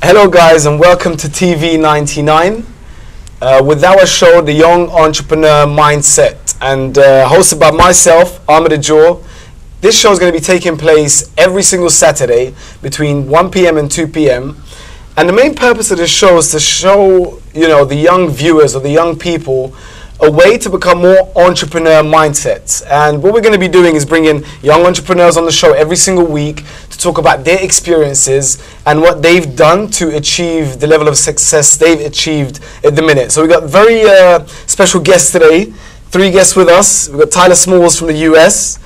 Hello guys and welcome to TV99 with our show, The Young Entrepreneur Mindset, and hosted by myself, Ahmed Jaw. This show is going to be taking place every single Saturday between 1 p.m. and 2 p.m. And the main purpose of this show is to show, the young viewers or the young people a way to become more entrepreneur mindsets. And what we're going to be doing is bringing young entrepreneurs on the show every single week to talk about their experiences and what they've done to achieve the level of success they've achieved at the minute. So we've got very special guests today, 3 guests with us. We've got Tyler Smalls from the US,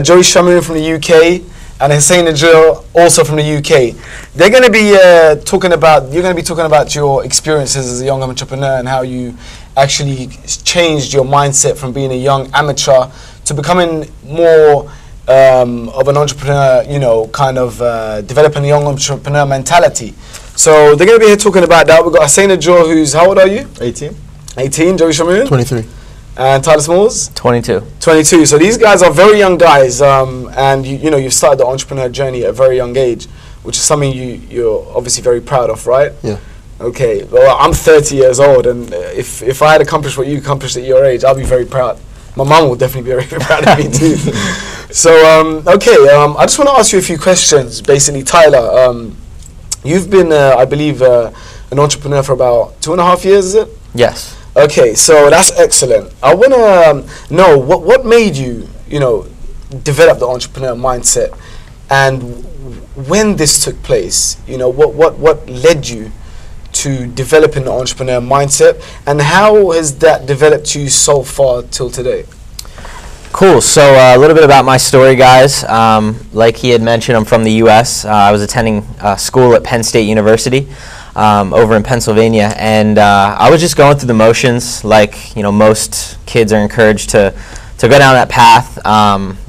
Joey Shamoon from the UK, and Hussein Najil also from the UK. They're going to be you're going to be talking about your experiences as a young entrepreneur and how you actually changed your mindset from being a young amateur to becoming more of an entrepreneur, developing a young entrepreneur mentality. So they're going to be here talking about that. We've got Hussein Najil, who's, how old are you? 18. 18, Joey Shamoon? 23. And Tyler Smalls? 22. 22. So these guys are very young guys, and you've started the entrepreneur journey at a very young age, which is something you're obviously very proud of, right? Yeah. Okay. Well, I'm 30 years old, and if I had accomplished what you accomplished at your age, I'll be very proud. My mum will definitely be very proud of me too. So, I just want to ask you a few questions. Basically, Tyler, you've been, I believe, an entrepreneur for about 2.5 years, is it? Yes. Okay, so that's excellent. I want to know what made you, develop the entrepreneur mindset, and when this took place. What led you to developing the entrepreneur mindset, and how has that developed you so far till today? Cool. So a little bit about my story, guys. Like he had mentioned, I'm from the U.S. I was attending school at Penn State University over in Pennsylvania, and I was just going through the motions, like most kids are encouraged to go down that path,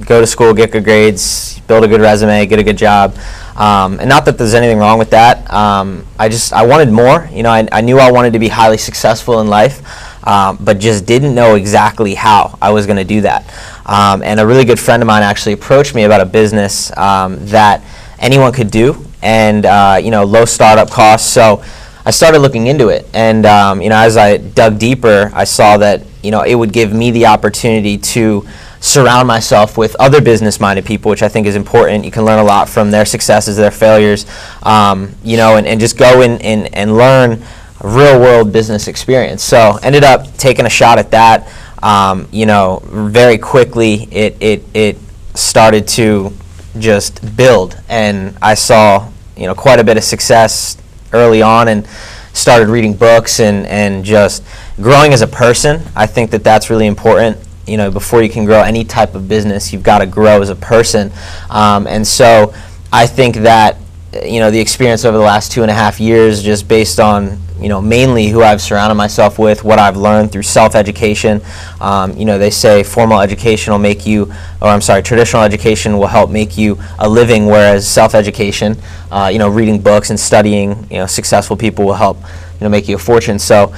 go to school, get good grades, build a good resume, get a good job. And not that there's anything wrong with that. I wanted more. I knew I wanted to be highly successful in life, but just didn't know exactly how I was going to do that. And a really good friend of mine actually approached me about a business that anyone could do, and low startup costs. So I started looking into it, and as I dug deeper, I saw that it would give me the opportunity to surround myself with other business-minded people, which I think is important. You can learn a lot from their successes, their failures, and just go in and learn real-world business experience. So ended up taking a shot at that. Very quickly it started to just build, and I saw quite a bit of success early on, and started reading books and just growing as a person. I think that's really important. Before you can grow any type of business, you've got to grow as a person. And so I think that, the experience over the last 2.5 years, just based on, mainly who I've surrounded myself with, what I've learned through self-education. They say formal education will make you, traditional education will help make you a living, whereas self-education, reading books and studying, successful people will help, make you a fortune. So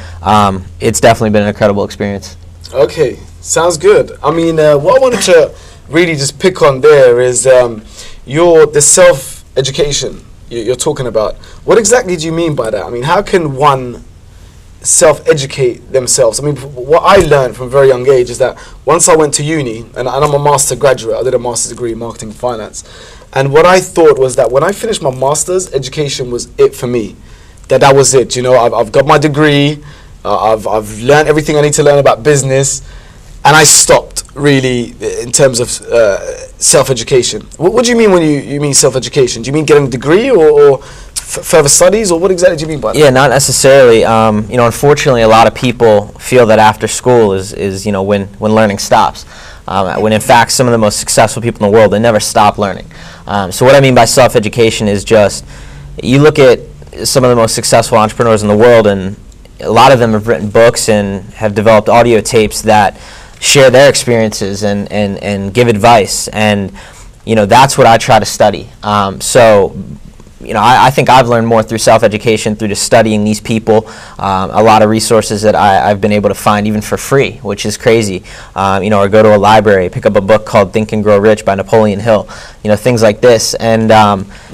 it's definitely been an incredible experience. Okay. Sounds good. I mean, what I wanted to really just pick on there is the self-education you're talking about. What exactly do you mean by that? I mean, how can one self-educate themselves? I mean, what I learned from a very young age is that once I went to uni, and I'm a master graduate, I did a master's degree in marketing and finance, and what I thought was that when I finished my master's, education was it for me. That was it. I've got my degree, I've learned everything I need to learn about business, and I stopped really in terms of self-education. What do you mean when you mean self-education? Do you mean getting a degree or further studies, or what exactly do you mean by that? Yeah, not necessarily. Unfortunately, a lot of people feel that after school is when learning stops. When in fact, some of the most successful people in the world, they never stop learning. So what I mean by self-education is just, you look at some of the most successful entrepreneurs in the world, and a lot of them have written books and have developed audio tapes that share their experiences and give advice, and that's what I try to study. So you know, I think I've learned more through self-education, through just studying these people. A lot of resources that I've been able to find even for free, which is crazy. You know, or go to a library, pick up a book called Think and Grow Rich by Napoleon Hill. You know, things like this. And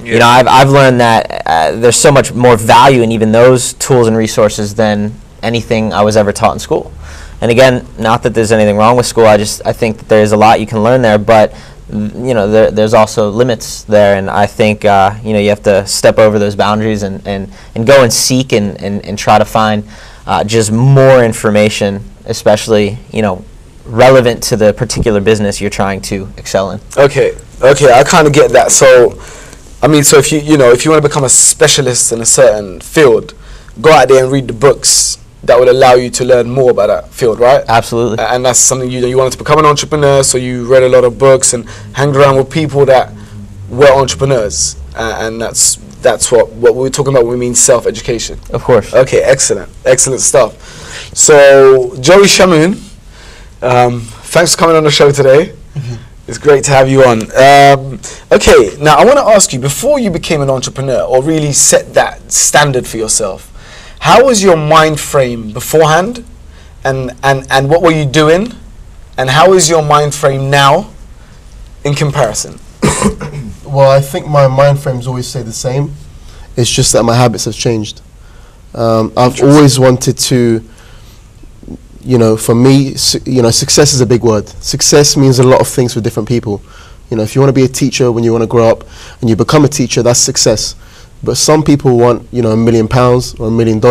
you know, I've learned that there's so much more value in even those tools and resources than anything I was ever taught in school. And again, not that there's anything wrong with school. I think that there's a lot you can learn there, but you know, there's also limits there, and I think you know, you have to step over those boundaries and go and seek and try to find just more information, especially, you know, relevant to the particular business you're trying to excel in. Okay, I kind of get that. So, I mean, so if you want to become a specialist in a certain field, go out there and read the books that will allow you to learn more about that field, right? Absolutely. And that's something you wanted to become an entrepreneur, so you read a lot of books and hanged around with people that were entrepreneurs, and that's what we're talking about when we mean self-education. Of course. Okay, excellent stuff. So Joey Shamoon, thanks for coming on the show today. It's great to have you on. Okay, now I want to ask you, before you became an entrepreneur or really set that standard for yourself, how was your mind frame beforehand, and what were you doing, and how is your mind frame now in comparison? Well, I think my mind frames always stay the same. It's just that my habits have changed. I've always wanted to, you know, for me, you know, success is a big word. Success means a lot of things for different people. You know, if you want to be a teacher when you want to grow up and you become a teacher, that's success. But some people want, you know, £1 million or $1 million.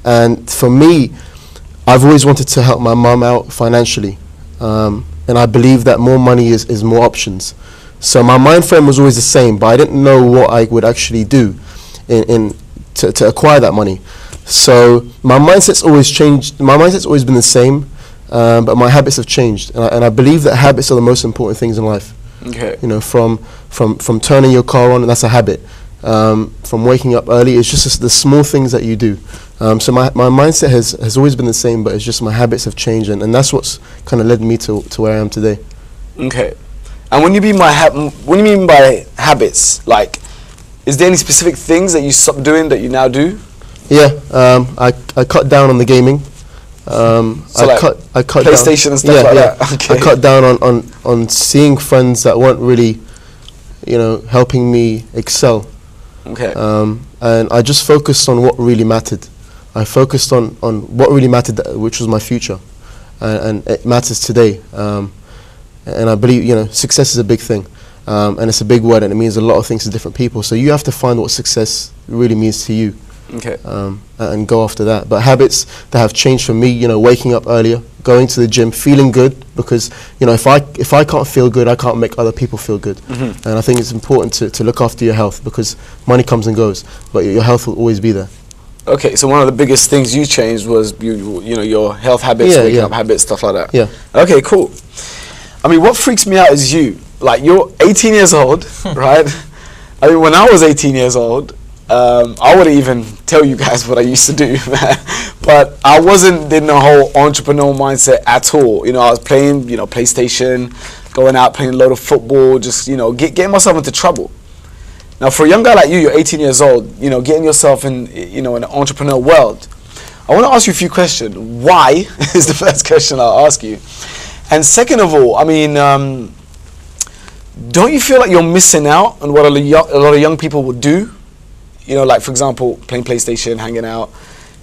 And for me, I've always wanted to help my mum out financially. And I believe that more money is more options. So my mind frame was always the same, but I didn't know what I would actually do to acquire that money. So my mindset's always changed. My mindset's always been the same, but my habits have changed. And I believe that habits are the most important things in life. Okay. You know, from turning your car on, and that's a habit. From waking up early, it's just the small things that you do. So my mindset has always been the same, but it's just my habits have changed, and that's what's kind of led me to where I am today. Okay. And when you mean by habits, like, is there any specific things that you stopped doing that you now do? Yeah, I cut down on the gaming. So I cut PlayStation down, and stuff like that. Okay. I cut down on seeing friends that weren't really, you know, helping me excel. Okay. And I just focused on what really mattered. I focused on what really mattered, which was my future, and it matters today. And I believe, you know, success is a big thing, and it's a big word, and it means a lot of things to different people. So you have to find what success really means to you. Okay. And go after that. But habits that have changed for me, you know, waking up earlier, going to the gym, feeling good, because, you know, if I can't feel good, I can't make other people feel good. And I think it's important to look after your health, because money comes and goes, but your health will always be there. Okay, so one of the biggest things you changed was you know, your health habits, waking up habits, stuff like that. Yeah. Okay, cool. I mean, what freaks me out is like, you're 18 years old, right? I mean, when I was 18 years old, I wouldn't even tell you guys what I used to do, but I wasn't in the whole entrepreneurial mindset at all. You know, I was playing, you know, PlayStation, going out playing a load of football, just, you know, getting myself into trouble. Now, for a young guy like you, you're 18 years old, you know, getting yourself in, you know, in the entrepreneur world, I want to ask you a few questions. Why is the first question I'll ask you. And second of all, I mean, don't you feel like you're missing out on what a lot of young people would do? You know, like, for example, playing PlayStation, hanging out.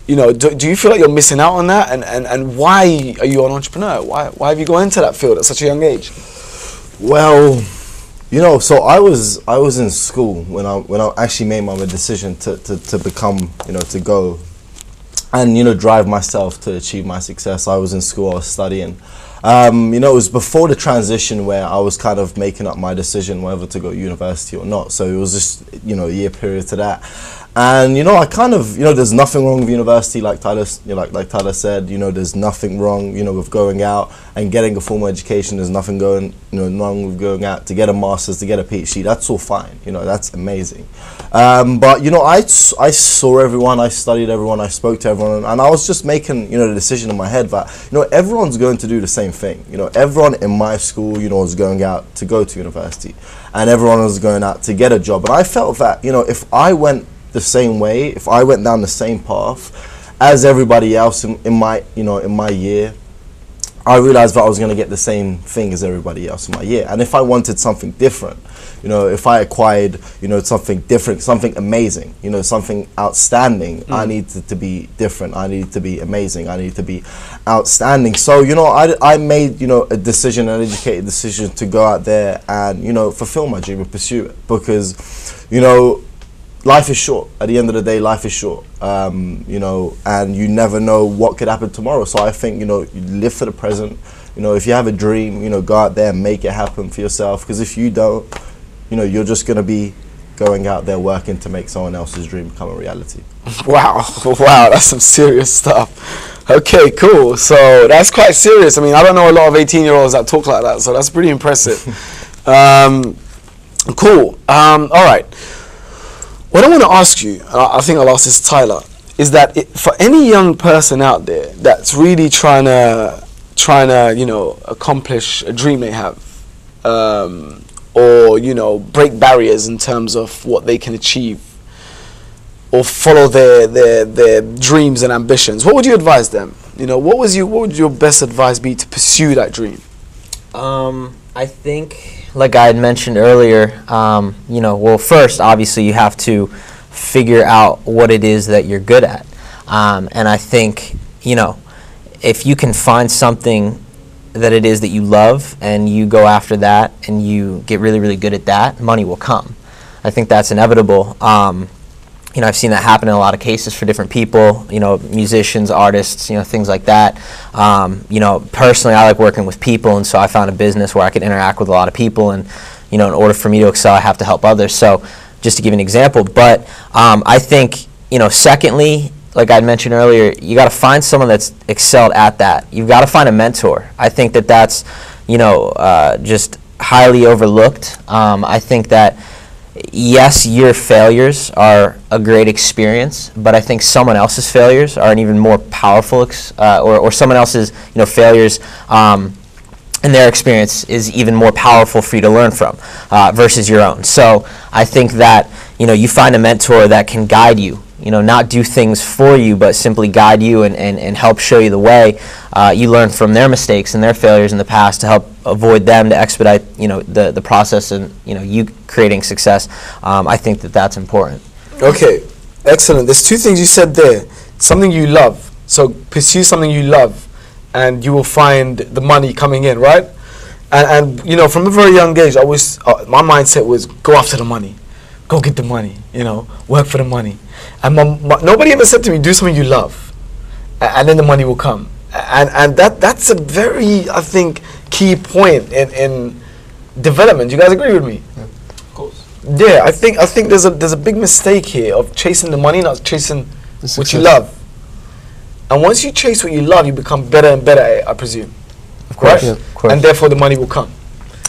You know, do you feel like you're missing out on that? And why are you an entrepreneur? Why have you gone into that field at such a young age? Well, you know, so I was in school when I actually made my decision to become, you know, to go and, you know, drive myself to achieve my success. I was in school, I was studying. You know, it was before the transition where I was kind of making up my decision whether to go to university or not. So it was just, you know, a year period to that. And, you know, I kind of, you know, there's nothing wrong with university, like Tyler, you know, like Tyler said, you know, there's nothing wrong, you know, with going out and getting a formal education. There's nothing wrong with going out to get a master's, to get a PhD. That's all fine, you know, that's amazing. But, you know, I saw everyone, I studied everyone, I spoke to everyone, and I was just making, you know, the decision in my head that, you know, everyone's going to do the same thing. You know, everyone in my school, you know, was going out to go to university. and everyone was going out to get a job. And I felt that, you know, if I went the same way, if I went down the same path as everybody else in my year, I realized that I was going to get the same thing as everybody else in my year. And if I wanted something different, you know, if I acquired, you know, something different, something amazing, you know, something outstanding, I needed to be different. I needed to be amazing. I needed to be outstanding. So, you know, I made, you know, an educated decision to go out there and, you know, fulfill my dream and pursue it, because, you know, life is short. At the end of the day, life is short, you know, and you never know what could happen tomorrow. So I think, you know, you live for the present. You know, if you have a dream, you know, go out there and make it happen for yourself. Because if you don't, you know, you're just going to be going out there working to make someone else's dream become a reality. Wow, wow, that's some serious stuff. Okay, cool. So that's quite serious. I mean, I don't know a lot of 18-year-olds that talk like that, so that's pretty impressive. Cool. All right. What I want to ask you, I think I'll ask this to Tyler, is that for any young person out there that's really trying to, you know, accomplish a dream they have, or, you know, break barriers in terms of what they can achieve, or follow their dreams and ambitions, what would you advise them? You know, what would your best advice be to pursue that dream? I think, like I had mentioned earlier, you know, well, first, obviously, you have to figure out what it is that you're good at. And I think, you know, if you can find something that it is that you love and you go after that and you get really, really good at that, money will come. I think that's inevitable. You know, I've seen that happen in a lot of cases for different people, you know, musicians, artists, you know, things like that. You know, personally, I like working with people, and so I found a business where I could interact with a lot of people, and, you know, in order for me to excel, I have to help others. So just to give an example, but I think, you know, secondly, like I mentioned earlier, you got to find someone that's excelled at that. You've got to find a mentor. I think that that's, you know, just highly overlooked. I think that, yes, your failures are a great experience, but I think someone else's failures are an even more powerful, or someone else's, you know, failures and their experience is even more powerful for you to learn from versus your own. So I think that, you know, you find a mentor that can guide you, you know, not do things for you, but simply guide you and help show you the way. You learn from their mistakes and their failures in the past to help avoid them, to expedite, you know, the process and, you know, you creating success. I think that that's important. Okay, excellent. There's two things you said there. Something you love. So pursue something you love, and you will find the money coming in, right? And you know, from a very young age, I was my mindset was go after the money, go get the money, you know, work for the money. And nobody ever said to me, do something you love, and then the money will come. And that's a very, I think, key point in development. You guys agree with me? Yeah, of course. Yeah, I think there's a big mistake here of chasing the money, not chasing what you love. And once you chase what you love, you become better and better at it, I presume. Of course, right? yeah, of course. And therefore the money will come.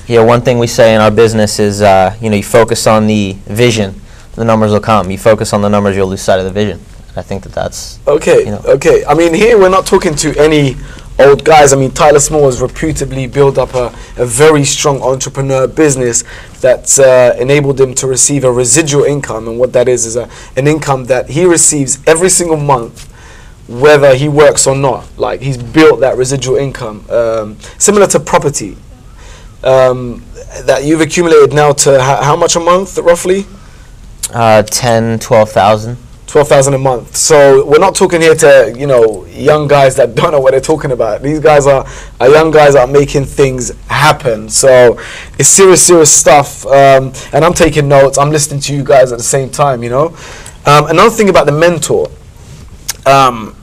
Yeah, one thing we say in our business is, you know, you focus on the vision, the numbers will come. You focus on the numbers, you'll lose sight of the vision. I think that that's okay. You know. Okay. I mean, here we're not talking to any old guys. I mean, Tyler Small has reputably built up a very strong entrepreneur business that's enabled him to receive a residual income, and what that is an income that he receives every single month, whether he works or not. Like, he's built that residual income, similar to property, that you've accumulated now to how much a month, roughly? 10, 12,000. 12,000 a month. So we're not talking here to, you know, young guys that don't know what they're talking about. These guys are young guys that are making things happen. So it's serious stuff. And I'm taking notes. I'm listening to you guys at the same time, you know. Another thing about the mentor.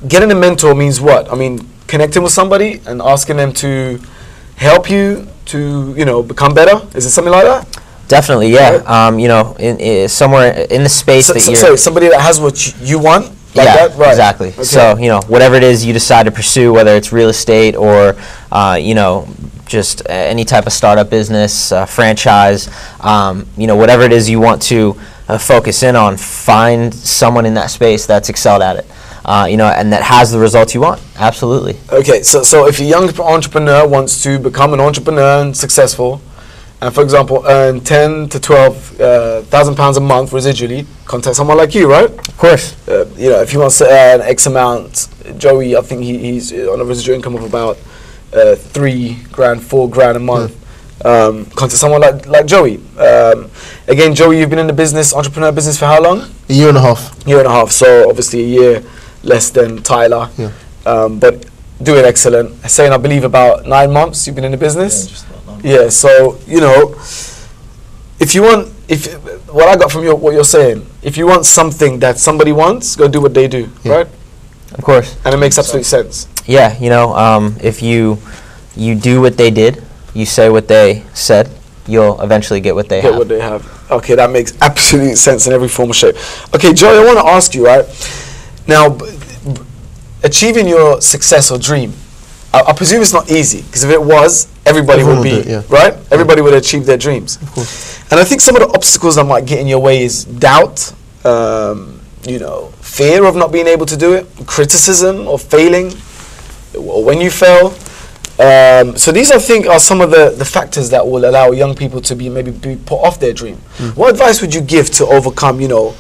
Getting a mentor means what? I mean, connecting with somebody and asking them to help you to, you know, become better. Is it something like that? Definitely, yeah. You know, in somewhere in the space that you're... So somebody that has what you want? Like yeah, that? Right. Exactly. Okay. So, you know, whatever it is you decide to pursue, whether it's real estate or, you know, just any type of startup business, franchise, you know, whatever it is you want to focus in on, find someone in that space that's excelled at it. You know, and that has the results you want. Absolutely. Okay, so if a young entrepreneur wants to become an entrepreneur and successful, and for example earn 10 to 12,000 pounds a month residually, contact someone like you, right? Of course. You know, if he wants to earn X amount, Joey, I think he's on a residual income of about 3 grand, 4 grand a month. Contact someone like Joey. Again, Joey, you've been in the business, entrepreneur business, for how long? A year and a half. Year and a half. So obviously a year less than Tyler. Yeah. But doing excellent. Saying, I believe, about 9 months you've been in the business. Yeah, just about 9 months. Yeah. So you know, what I got from what you're saying, if you want something that somebody wants, go do what they do, Yeah. right? Of course. And it makes absolute sense. Yeah, you know, if you do what they did, you say what they said, you'll eventually get what they Get have. what they have. Okay, that makes absolute sense in every form or shape. Okay, Joey, I want to ask you, right? Now, achieving your success or dream, I presume it's not easy, because if it was, everybody Everyone would be, would do it, yeah. right? Everybody would achieve their dreams. Of course. And I think some of the obstacles that might get in your way is doubt, you know, fear of not being able to do it, criticism of failing, or when you fail. So these, I think, are some of the factors that will allow young people to maybe be put off their dream. What advice would you give to overcome, you know,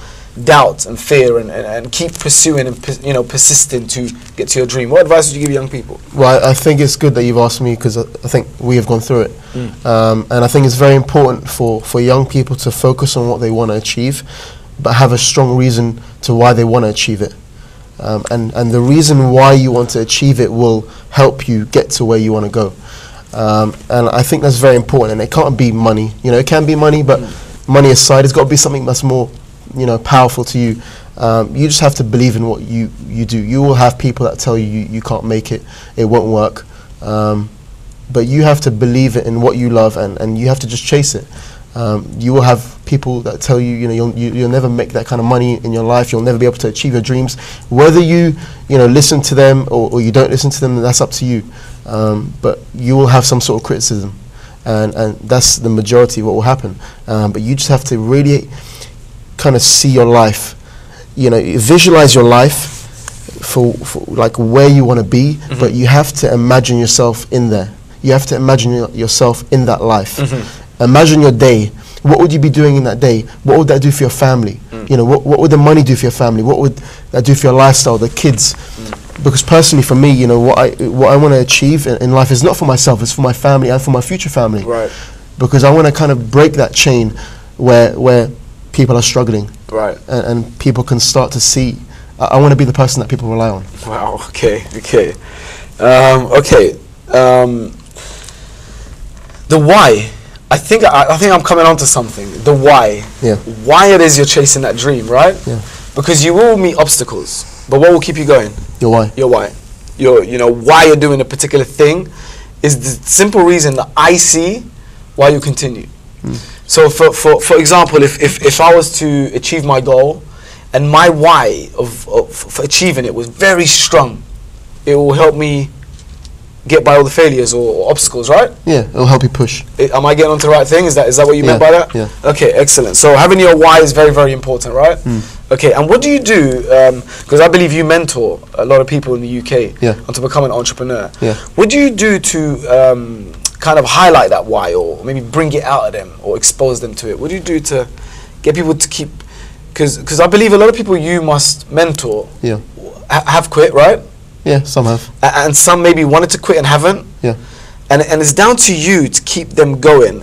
doubt and fear and keep pursuing and persisting to get to your dream? What advice would you give young people? Well, I think it's good that you've asked me, because I think we have gone through it. And I think it's very important for young people to focus on what they want to achieve, but have a strong reason to why they want to achieve it. And the reason why you want to achieve it will help you get to where you want to go. And I think that's very important. And it can't be money. You know, it can be money, but money aside, it's got to be something that's more, you know, powerful to you. You just have to believe in what you do. You will have people that tell you can't make it, it won't work. But you have to believe it in what you love, and you have to just chase it. You will have people that tell you, you know, you'll never make that kind of money in your life. You'll never be able to achieve your dreams. Whether you know, listen to them or you don't listen to them, that's up to you. But you will have some sort of criticism, and that's the majority of what will happen. But you just have to really kind of see your life, you know, visualize your life for like where you want to be, but you have to imagine yourself in there. You have to imagine yourself in that life. Imagine your day. What would you be doing in that day? What would that do for your family? You know, what would the money do for your family? What would that do for your lifestyle, the kids? Because personally, for me, you know, what I want to achieve in life is not for myself. It's for my family and for my future family. Right. Because I want to kind of break that chain where people are struggling. Right. And people can start to see. I want to be the person that people rely on. Wow. Okay. The why. I think I'm coming on to something. The why. Yeah. Why it is you're chasing that dream, right? Yeah. Because you will meet obstacles, but what will keep you going? Your why. Your why. You know, why you're doing a particular thing is the simple reason that I see why you continue. So for example, if I was to achieve my goal, and my why for achieving it was very strong, it will help me get by all the failures or obstacles, right? Yeah, it'll help you push. Am I getting onto the right thing? Is that what you meant by that? Yeah. Okay, excellent. So having your why is very, very important, right? Okay, and what do you do? Because I believe you mentor a lot of people in the UK to become an entrepreneur. Yeah. What do you do to kind of highlight that why, or maybe bring it out of them, or expose them to it? What do you do to get people to keep? Because I believe a lot of people you must mentor have quit, right? Yeah, some have. And some maybe wanted to quit and haven't. Yeah. And it's down to you to keep them going.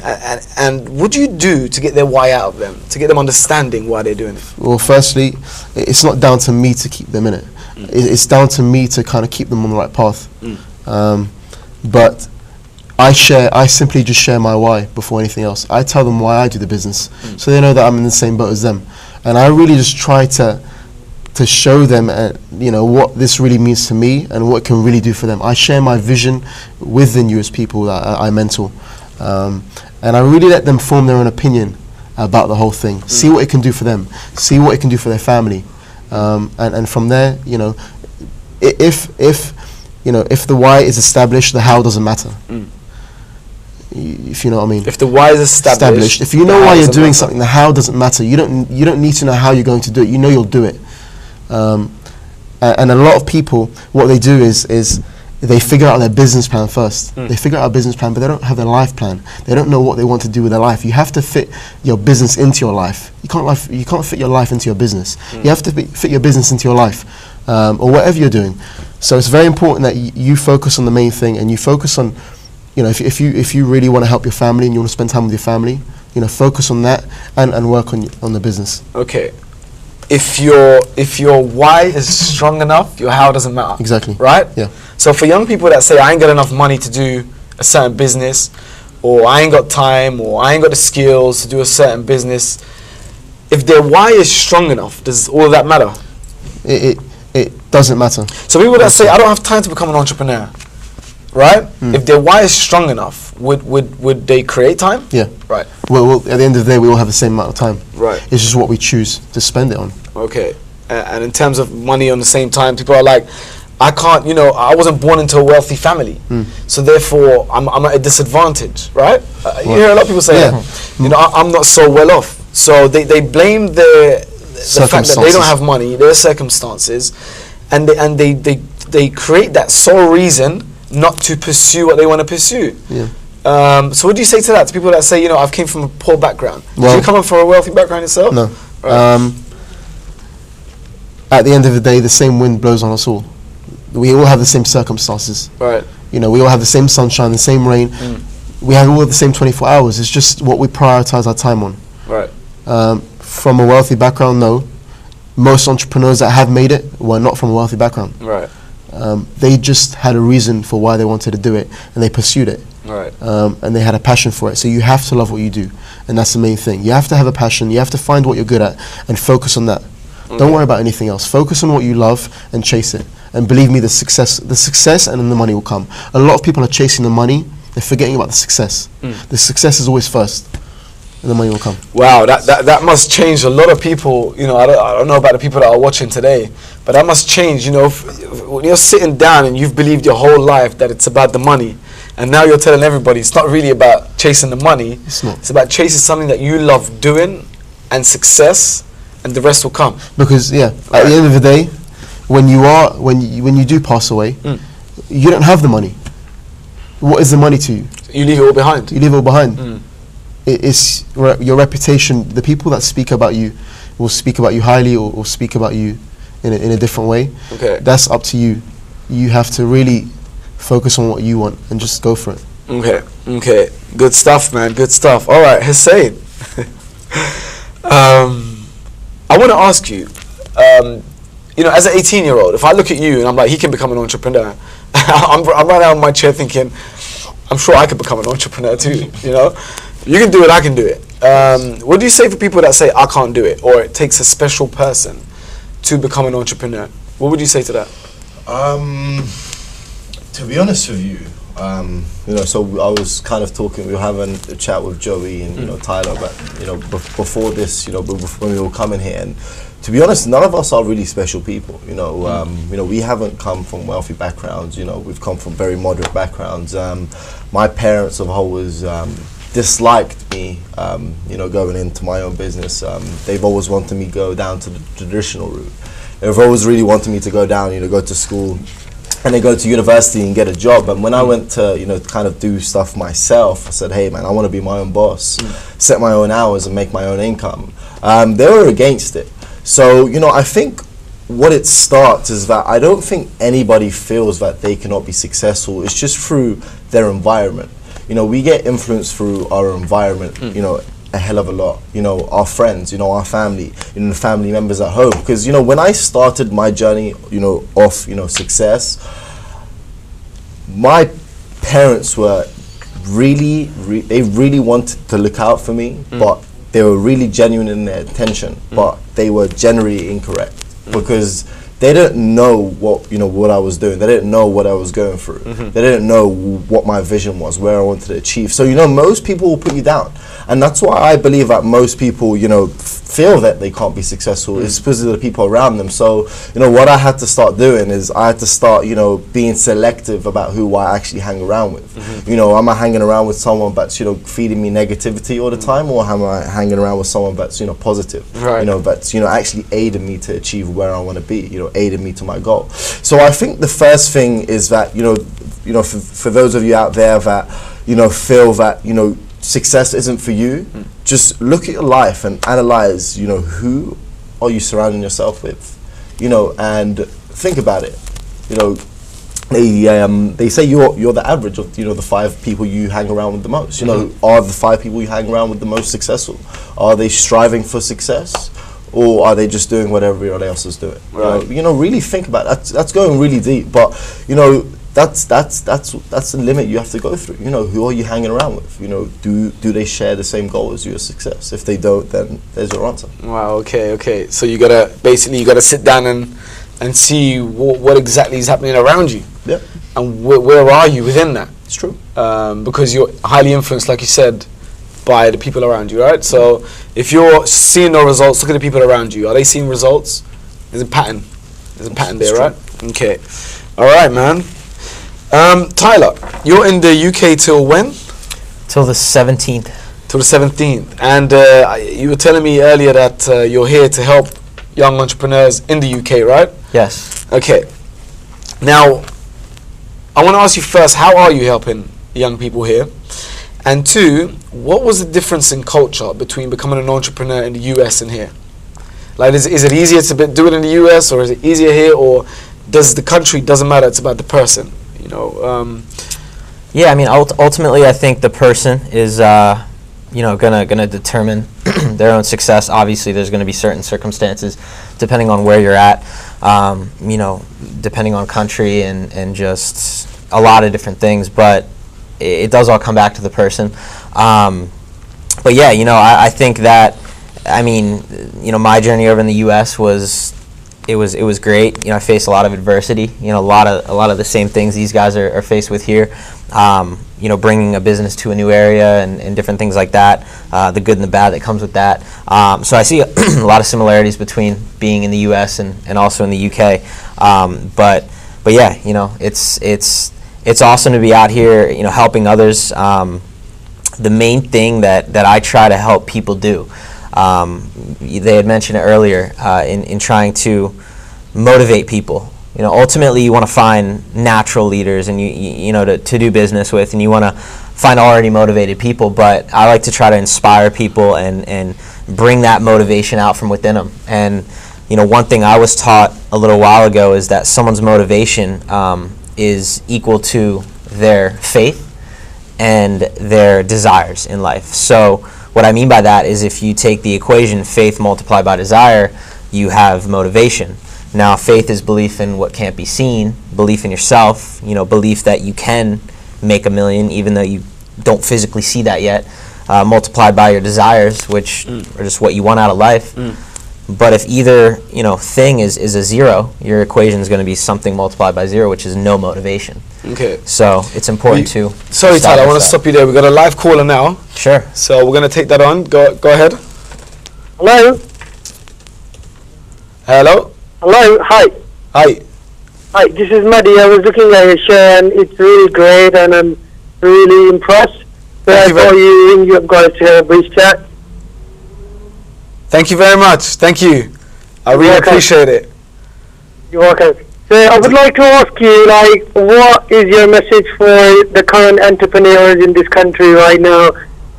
And what do you do to get their why out of them, to get them understanding why they're doing it? Well, firstly, it's not down to me to keep them in it. It's down to me to kind of keep them on the right path. But I simply just share my why before anything else. I tell them why I do the business, so they know that I'm in the same boat as them. And I really just try to show them, you know, what this really means to me and what it can really do for them. I share my vision with the newest people that I mentor, and I really let them form their own opinion about the whole thing. See what it can do for them. See what it can do for their family, and from there, you know, if the why is established, the how doesn't matter. If you know what I mean. If the why is established, if you know why you're doing something, the how doesn't matter. You don't need to know how you're going to do it. You know you'll do it. And a lot of people, what they do is they figure out their business plan first. They figure out a business plan, but they don't have their life plan. They don't know what they want to do with their life. You have to fit your business into your life. You can't fit your life into your business. You have to fit your business into your life, or whatever you're doing. So it's very important that you focus on the main thing, and you focus on, you know, if you really want to help your family and you want to spend time with your family, you know, focus on that and work on the business. Okay. If your why is strong enough, your how doesn't matter. Exactly. Right? Yeah. So for young people that say, I ain't got enough money to do a certain business, or I ain't got time, or I ain't got the skills to do a certain business, if their why is strong enough, does all of that matter? It doesn't matter. So people that say, I don't have time to become an entrepreneur, right? If their why is strong enough, would they create time? Yeah. Right. Well, at the end of the day, we all have the same amount of time. Right. It's just what we choose to spend it on. Okay. And in terms of money on the same time, people are like, I can't, you know, I wasn't born into a wealthy family, so therefore I'm at a disadvantage, right? You hear a lot of people say that. You know, I'm not so well off. So they blame the fact that they don't have money, their circumstances, and they create that sole reason not to pursue what they want to pursue. Yeah. So what do you say to that, to people that say, you know, I've came from a poor background? Well, Did you come from a wealthy background yourself? No. Right. At the end of the day, the same wind blows on us all. We all have the same circumstances. Right. You know, we all have the same sunshine, the same rain. We have all the same 24 hours. It's just what we prioritize our time on. Right. From a wealthy background, no. Most entrepreneurs that have made it were not from a wealthy background. Right. They just had a reason for why they wanted to do it, and they pursued it. Right. And they had a passion for it. So you have to love what you do, and that's the main thing. You have to have a passion. You have to find what you're good at and focus on that. Don't worry about anything else. Focus on what you love and chase it. And believe me, the success and then the money will come. A lot of people are chasing the money. They're forgetting about the success. The success is always first, and the money will come. Wow, that must change a lot of people. You know, I don't know about the people that are watching today, but that must change. You know, when you're sitting down and you've believed your whole life that it's about the money, and now you're telling everybody it's not really about chasing the money. It's not. It's about chasing something that you love doing, and success, and the rest will come. Because at the end of the day, when you do pass away, you don't have the money. What is the money to you? You leave it all behind. You leave it all behind. It's your reputation. The people that speak about you will speak about you highly or speak about you in a different way. Okay. That's up to you. You have to really focus on what you want and just go for it. Okay. Okay. Good stuff, man. Good stuff. All right, Hussein. I want to ask you, you know, as an 18-year-old, if I look at you and I'm like, he can become an entrepreneur, I'm right out of my chair thinking, I'm sure I could become an entrepreneur too, you know? You can do it, I can do it. What do you say for people that say, I can't do it, or it takes a special person to become an entrepreneur? What would you say to that? To be honest with you, you know, so I was kind of talking, we were having a chat with Joey and, you know, Tyler, but, you know, before this, you know, when we were coming here, and to be honest, none of us are really special people, you know. You know, we haven't come from wealthy backgrounds, you know, we've come from very moderate backgrounds. My parents have always disliked me, you know, going into my own business. They've always wanted me to go down to the traditional route. They've always really wanted me to go down, you know, go to school, and then go to university and get a job. And when I went to, you know, kind of do stuff myself, I said, hey man, I want to be my own boss, set my own hours and make my own income. They were against it. So, you know, I think what it starts is that I don't think anybody feels that they cannot be successful. It's just through their environment. You know, we get influenced through our environment, you know, a hell of a lot. You know, our friends, you know, our family, you know, the family members at home. Because, you know, when I started my journey, you know, of, you know, success, my parents were they really wanted to look out for me, but they were really genuine in their intention, but they were generally incorrect because they didn't know what I was doing. They didn't know what I was going through. They didn't know what my vision was, where I wanted to achieve. So, you know, most people will put you down. And that's why I believe that most people, you know, feel that they can't be successful is because of the people around them. So, you know, what I had to start doing is I had to start, you know, being selective about who I actually hang around with. You know, am I hanging around with someone that's, you know, feeding me negativity all the time, or am I hanging around with someone that's, you know, positive? Right. You know, that's, you know, actually aiding me to achieve where I want to be, you know, aiding me to my goal. So I think the first thing is that, for those of you out there that, feel that, success isn't for you, just look at your life and analyze, who are you surrounding yourself with, and think about it. They say you're the average of the 5 people you hang around with the most. Are the 5 people you hang around with the most successful? Are they striving for success, or are they just doing what everybody else is doing? Right. Really think about it. That's going really deep, but that's the limit you have to go through. Who are you hanging around with? Do they share the same goal as you as success? If they don't, then there's your answer. Wow. Okay. So you gotta sit down and see what exactly is happening around you. Yeah. And where are you within that? It's true. Because you're highly influenced, like you said, by the people around you, right? So if you're seeing no results, look at the people around you. Are they seeing results? There's a pattern. There's a pattern there, right? Okay. All right, man. Tyler, you're in the UK till when? Till the 17th. Till the 17th. And you were telling me earlier that you're here to help young entrepreneurs in the UK, right? Yes. Okay. Now, I want to ask you first, how are you helping young people here? And 2, what was the difference in culture between becoming an entrepreneur in the US and here? Like, is it easier to do it in the US, or is it easier here, or does the country doesn't matter? It's about the person, Yeah, I mean, ultimately, I think the person is, gonna determine their own success. Obviously, there's going to be certain circumstances, depending on where you're at, depending on country and just a lot of different things. But it does all come back to the person. But yeah, I think that, my journey over in the U.S. was great. I faced a lot of adversity. A lot of the same things these guys are faced with here. Bringing a business to a new area and different things like that. The good and the bad that comes with that. So I see a lot of similarities between being in the U.S. and also in the U.K. But yeah, it's awesome to be out here, helping others. The main thing that I try to help people do, they had mentioned it earlier, in trying to motivate people. Ultimately, you want to find natural leaders and to do business with, and you want to find already motivated people. But I like to try to inspire people and bring that motivation out from within them. And one thing I was taught a little while ago is that someone's motivation is equal to their faith and their desires in life. So what I mean by that is, if you take the equation faith multiplied by desire, you have motivation. Now, faith is belief in what can't be seen, belief in yourself, belief that you can make $1 million even though you don't physically see that yet, multiplied by your desires, which are just what you want out of life. But if either thing is a 0, your equation is going to be something multiplied by 0, which is no motivation. Okay. So it's important to. Sorry, Tyler, I want to stop you there. We've got a live caller now. Sure. So we're going to take that on. Go ahead. Hello. Hello. Hello. Hi. Hi. Hi. This is Muddy. I was looking at your show and it's really great, and I'm really impressed. So I thought you have got to have a brief chat. Thank you very much. Thank you. I really appreciate it. You're welcome. So I would like to ask you, what is your message for the current entrepreneurs in this country right now?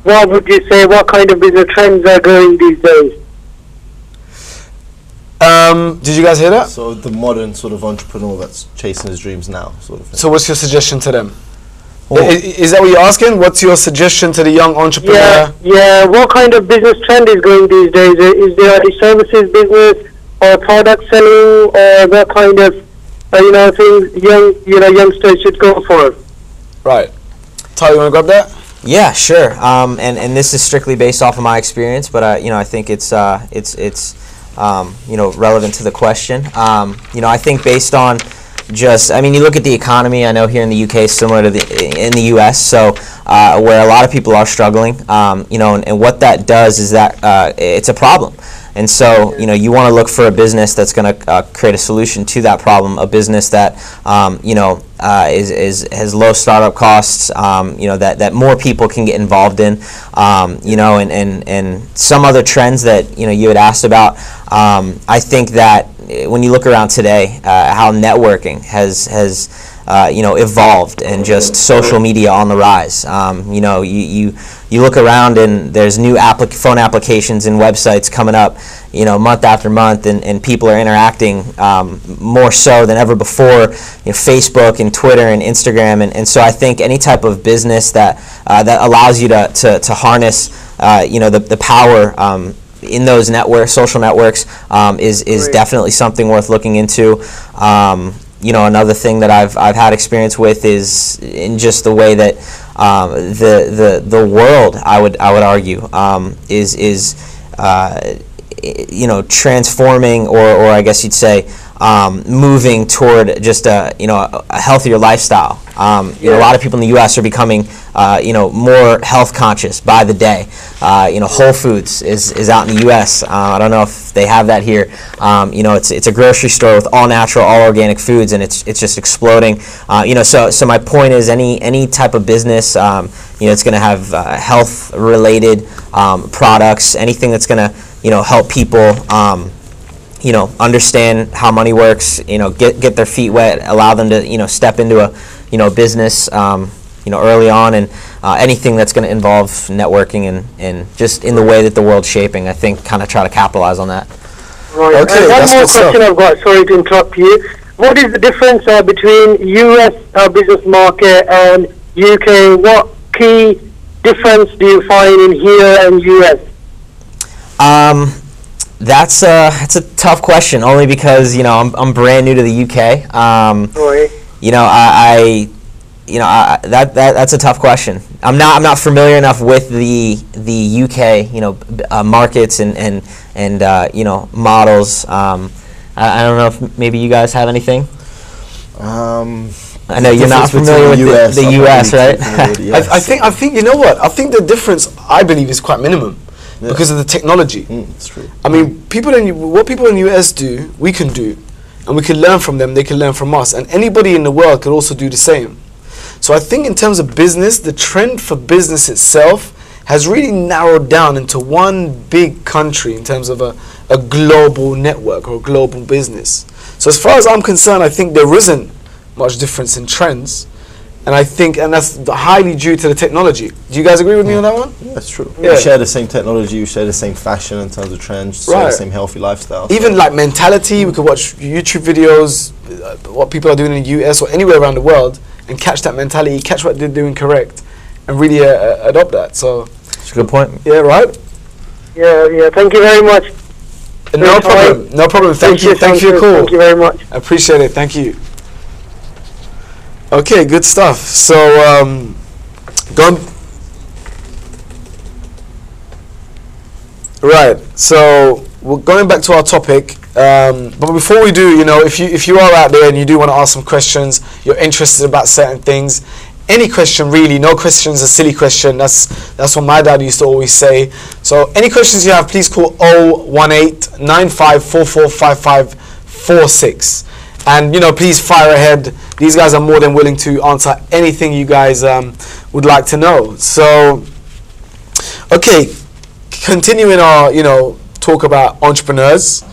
What would you say? What kind of business trends are going these days? Did you guys hear that? So the modern sort of entrepreneur that's chasing his dreams now, sort of thing. So what's your suggestion to them? Is that what you're asking? What's your suggestion to the young entrepreneur? Yeah. What kind of business trend is going these days? Is there a services business or product selling, or what kind of things youngsters should go for? Right. Ty, you want to grab that? Yeah, sure. And this is strictly based off of my experience, but I think it's relevant to the question. I think based on you look at the economy. I know here in the UK is similar to in the US, so where a lot of people are struggling. And what that does is that it's a problem. And so, you want to look for a business that's going to create a solution to that problem, a business that, has low startup costs, that more people can get involved in, and some other trends that, you had asked about. I think that, when you look around today, how networking has evolved, and just social media on the rise. You look around and there's new phone applications and websites coming up, month after month, and people are interacting more so than ever before. Facebook and Twitter and Instagram, and so I think any type of business that allows you to harness the power in those social networks is definitely something worth looking into. Another thing that I've had experience with is in just the way that the world, I would argue, is transforming, or I guess you'd say moving toward just a healthier lifestyle. A lot of people in the U.S. are becoming more health conscious by the day. Whole Foods is out in the U.S. I don't know if they have that here. It's a grocery store with all natural, all organic foods, and it's just exploding. So my point is, any type of business, it's going to have health related products, anything that's going to help people understand how money works, get their feet wet, allow them to step into a business early on, and anything that's going to involve networking and just in the way that the world's shaping, I think kind of try to capitalize on that. Right. Okay, and one more question I've got, sorry to interrupt you. What is the difference between US business market and UK? What key difference do you find in here and US? That's a tough question, only because I'm brand new to the UK. Right. That's a tough question. I'm not familiar enough with the UK markets and models. I don't know if maybe you guys have anything. I know you're not familiar with the US, right? I think you know what? I think the difference, I believe, is quite minimum. Yeah. Because of the technology. That's true. I mean, what people in the US do, we can do, and we can learn from them. They can learn from us, and anybody in the world could also do the same. So I think in terms of business, the trend for business itself has really narrowed down into one big country in terms of a global network or a global business. So as far as I'm concerned, I think there isn't much difference in trends. And I think, that's highly due to the technology. Do you guys agree with me on that one? Yeah, that's true. Yeah. We share the same technology, we share the same fashion in terms of trends, share the same healthy lifestyle. Even like mentality, we could watch YouTube videos, what people are doing in the US or anywhere around the world, and catch that mentality, catch what they're doing correct, and really adopt that. So that's a good point. Yeah, right? Yeah, thank you very much. No problem. No problem. Thank you for your call. Thank you very much. I appreciate it. Thank you. Okay, good stuff. So, right. So we're going back to our topic. But before we do, if you are out there and you do want to ask some questions, you're interested about certain things, any question really, no question is a silly question. That's what my dad used to always say. So any questions you have, please call 018-9544-5546. And please fire ahead. These guys are more than willing to answer anything you guys would like to know. So, okay, continuing our talk about entrepreneurs.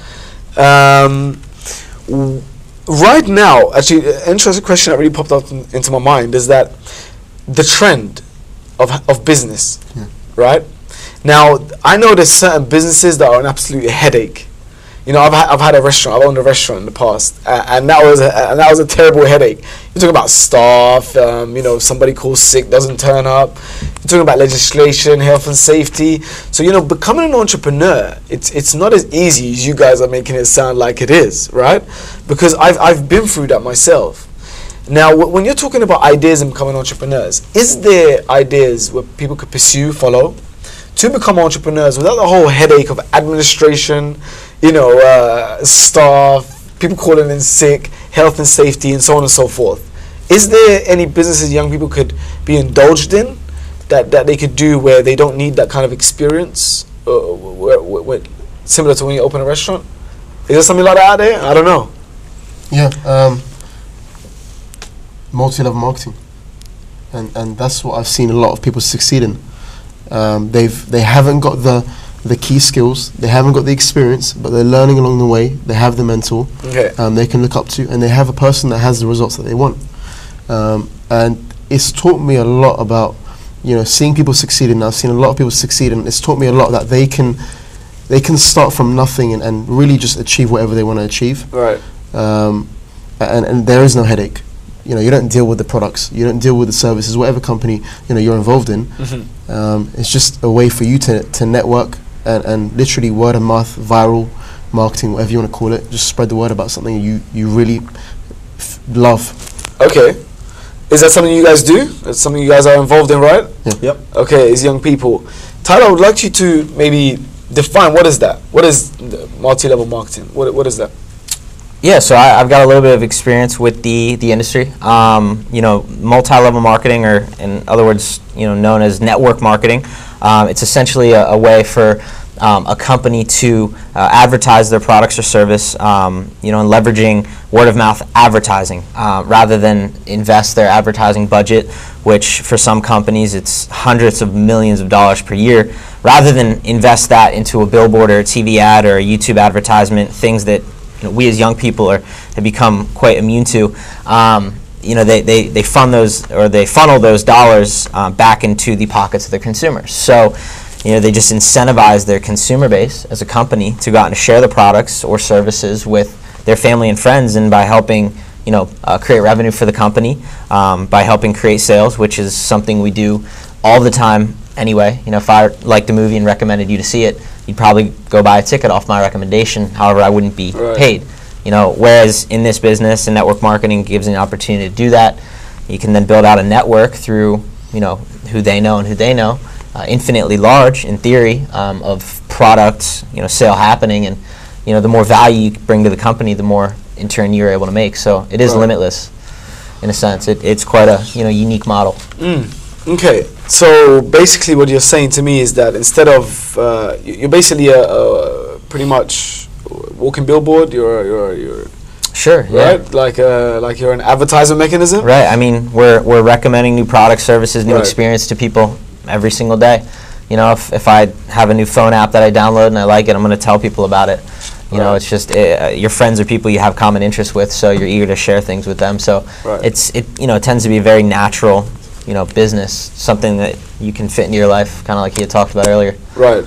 Right now, actually, an interesting question that really popped up into my mind is that the trend of business, right? Now, I know there's certain businesses that are an absolute headache. I've had a restaurant. I've owned a restaurant in the past, and that was a terrible headache. You're talking about staff. Somebody calls sick, doesn't turn up. You're talking about legislation, health and safety. So becoming an entrepreneur, it's not as easy as you guys are making it sound like it is, right? Because I've been through that myself. Now, when you're talking about ideas and becoming entrepreneurs, is there ideas where people could follow, to become entrepreneurs without the whole headache of administration, staff, people calling in sick, health and safety, and so on and so forth? Is there any businesses young people could be indulged in that they could do where they don't need that kind of experience, similar to when you open a restaurant? Is there something like that out there? I don't know. Yeah, multi-level marketing, and that's what I've seen a lot of people succeed in. They haven't got the key skills. They haven't got the experience, but they're learning along the way. They have the mentor they can look up to, and they have a person that has the results that they want. And it's taught me a lot about, you know, seeing people succeed, and I've seen a lot of people succeed, and it's taught me a lot that they can start from nothing and really just achieve whatever they want to achieve. Right. And there is no headache. You know, you don't deal with the products, you don't deal with the services, whatever company, you know, you're involved in. It's just a way for you to network and literally word of mouth, viral marketing, whatever you want to call it. Just spread the word about something you really love. Okay. Is that something you guys do? That's something you guys are involved in, right? Yeah. Yep. Okay, as young people. Tyler, I would like you to maybe define what is that? What is the multi-level marketing? What is that? Yeah, so I've got a little bit of experience with the industry. You know, multi-level marketing, or in other words, you know, known as network marketing. It's essentially a way for a company to advertise their products or service, you know, and leveraging word-of-mouth advertising rather than invest their advertising budget, which for some companies it's hundreds of millions of dollars per year, rather than invest that into a billboard or a TV ad or a YouTube advertisement, things that, you know, we as young people have become quite immune to. You know, they fund those, or they funnel those dollars back into the pockets of their consumers. So, you know, they just incentivize their consumer base as a company to go out and share the products or services with their family and friends, and by helping, you know, create revenue for the company, by helping create sales, which is something we do all the time anyway. You know, if I liked a movie and recommended you to see it, you'd probably go buy a ticket off my recommendation. However, I wouldn't be paid. You know, whereas in this business, and network marketing gives an opportunity to do that. You can then build out a network through, you know, who they know and who they know, infinitely large in theory, of products, you know, sale happening, and, you know, the more value you bring to the company, the more in turn you're able to make. So it is limitless in a sense. It's quite a, you know, unique model. Okay, so basically what you're saying to me is that instead of you're basically a pretty much walking billboard. You're sure, right, yeah. like you're an advertisement mechanism. Right. I mean, we're recommending new products, services, new experience to people every single day. You know, if I have a new phone app that I download and I like it, I'm going to tell people about it. You know, it's just your friends are people you have common interests with, so you're eager to share things with them. So it you know, it tends to be a very natural, you know, business, something that you can fit into your life, kind of like you had talked about earlier. Right,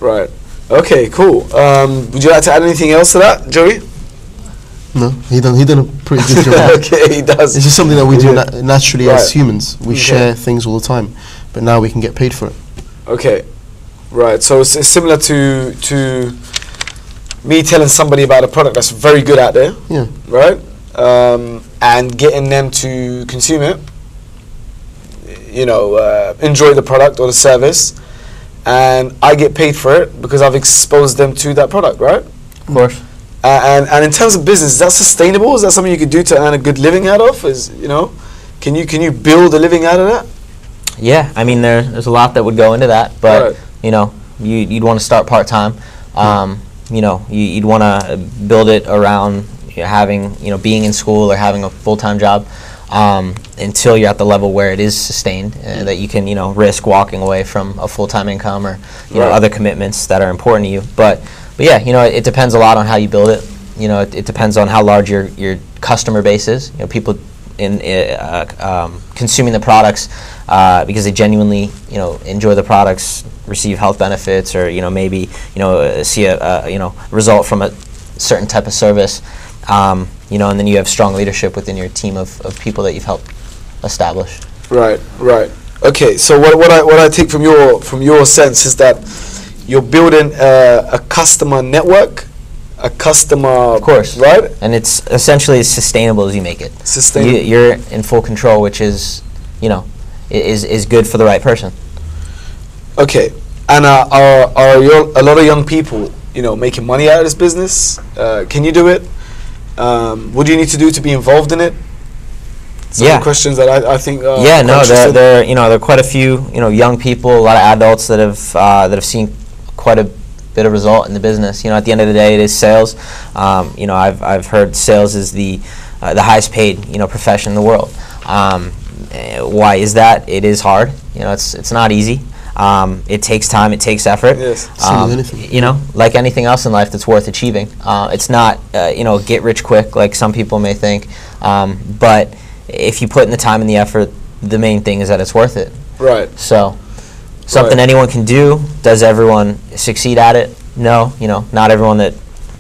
right. Okay, cool. Would you like to add anything else to that, Joey? No, he done a pretty good job. Okay, he does. It's just something that we do naturally as humans. We share things all the time, but now we can get paid for it. Okay, right. So it's similar to me telling somebody about a product that's very good out there. Yeah. Right. And getting them to consume it. You know, enjoy the product or the service, and I get paid for it because I've exposed them to that product, right? Of course. And in terms of business, is that sustainable? Is that something you could do to earn a good living out of? Is, you know, can you build a living out of that? Yeah, I mean there's a lot that would go into that, but you know, you'd want to start part time. You know, you'd want to build it around having, you know, being in school or having a full-time job. Until you're at the level where it is sustained, that you can, you know, risk walking away from a full-time income or, you know, other commitments that are important to you. But yeah, you know, it depends a lot on how you build it. You know, it depends on how large your customer base is. You know, people in consuming the products because they genuinely, you know, enjoy the products, receive health benefits, or, you know, maybe, you know, see a you know, result from a certain type of service. You know, and then you have strong leadership within your team of people that you've helped establish. Right, right. Okay, so what I take from your sense is that you're building a customer network, a customer. Of course. Right. And it's essentially as sustainable as you make it. Sustainable. You're in full control, which is, you know, is good for the right person. Okay, and are a lot of young people, you know, making money out of this business? Can you do it? What do you need to do to be involved in it? Some of the questions that I think. Yeah, no, there you know, there are quite a few, you know, young people, a lot of adults that have seen quite a bit of result in the business. You know, at the end of the day, it is sales. You know, I've heard sales is the highest paid, you know, profession in the world. Why is that? It is hard. You know, it's not easy. It takes time, it takes effort. Yes. Same with anything. You know, like anything else in life that's worth achieving. It's not, you know, get rich quick like some people may think. But if you put in the time and the effort, the main thing is that it's worth it. Right. So, something anyone can do. Does everyone succeed at it? No. You know, not everyone that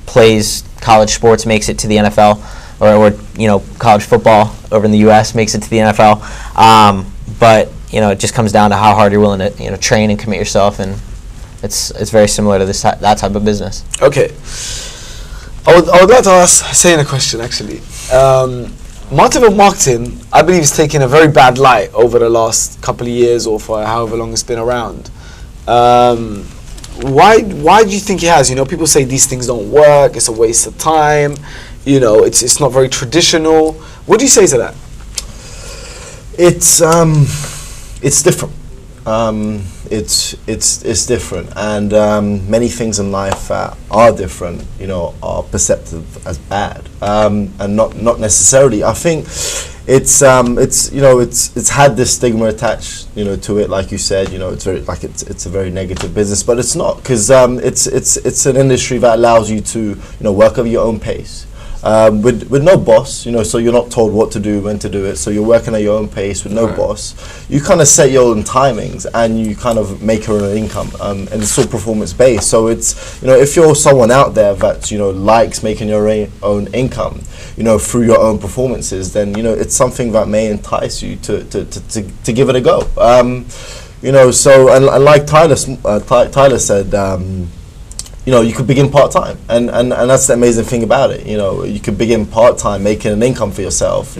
plays college sports makes it to the NFL, or you know, college football over in the U.S. makes it to the NFL. But you know, it just comes down to how hard you're willing to, you know, train and commit yourself, and it's very similar to that type of business. Okay. I would like to say in a question actually. Multi-level marketing, I believe, is taking a very bad light over the last couple of years, or for however long it's been around. Why do you think it has? You know, people say these things don't work. It's a waste of time. You know, it's not very traditional. What do you say to that? It's different. It's different, and many things in life are different. You know, are perceived as bad, and not necessarily. I think it's you know, it's had this stigma attached, you know, to it. Like you said, you know, it's very it's a very negative business, but it's not, because it's an industry that allows you to, you know, work at your own pace. With no boss, you know, so you're not told what to do, when to do it, so you're working at your own pace with no boss. You kind of set your own timings, and you kind of make your own income, and it's all performance based. So it's, you know, if you're someone out there that, you know, likes making your own income, you know, through your own performances, then, you know, it's something that may entice you to give it a go. You know, so, and like Tyler said, you know, you could begin part-time, and that's the amazing thing about it. You know, you could begin part-time, making an income for yourself,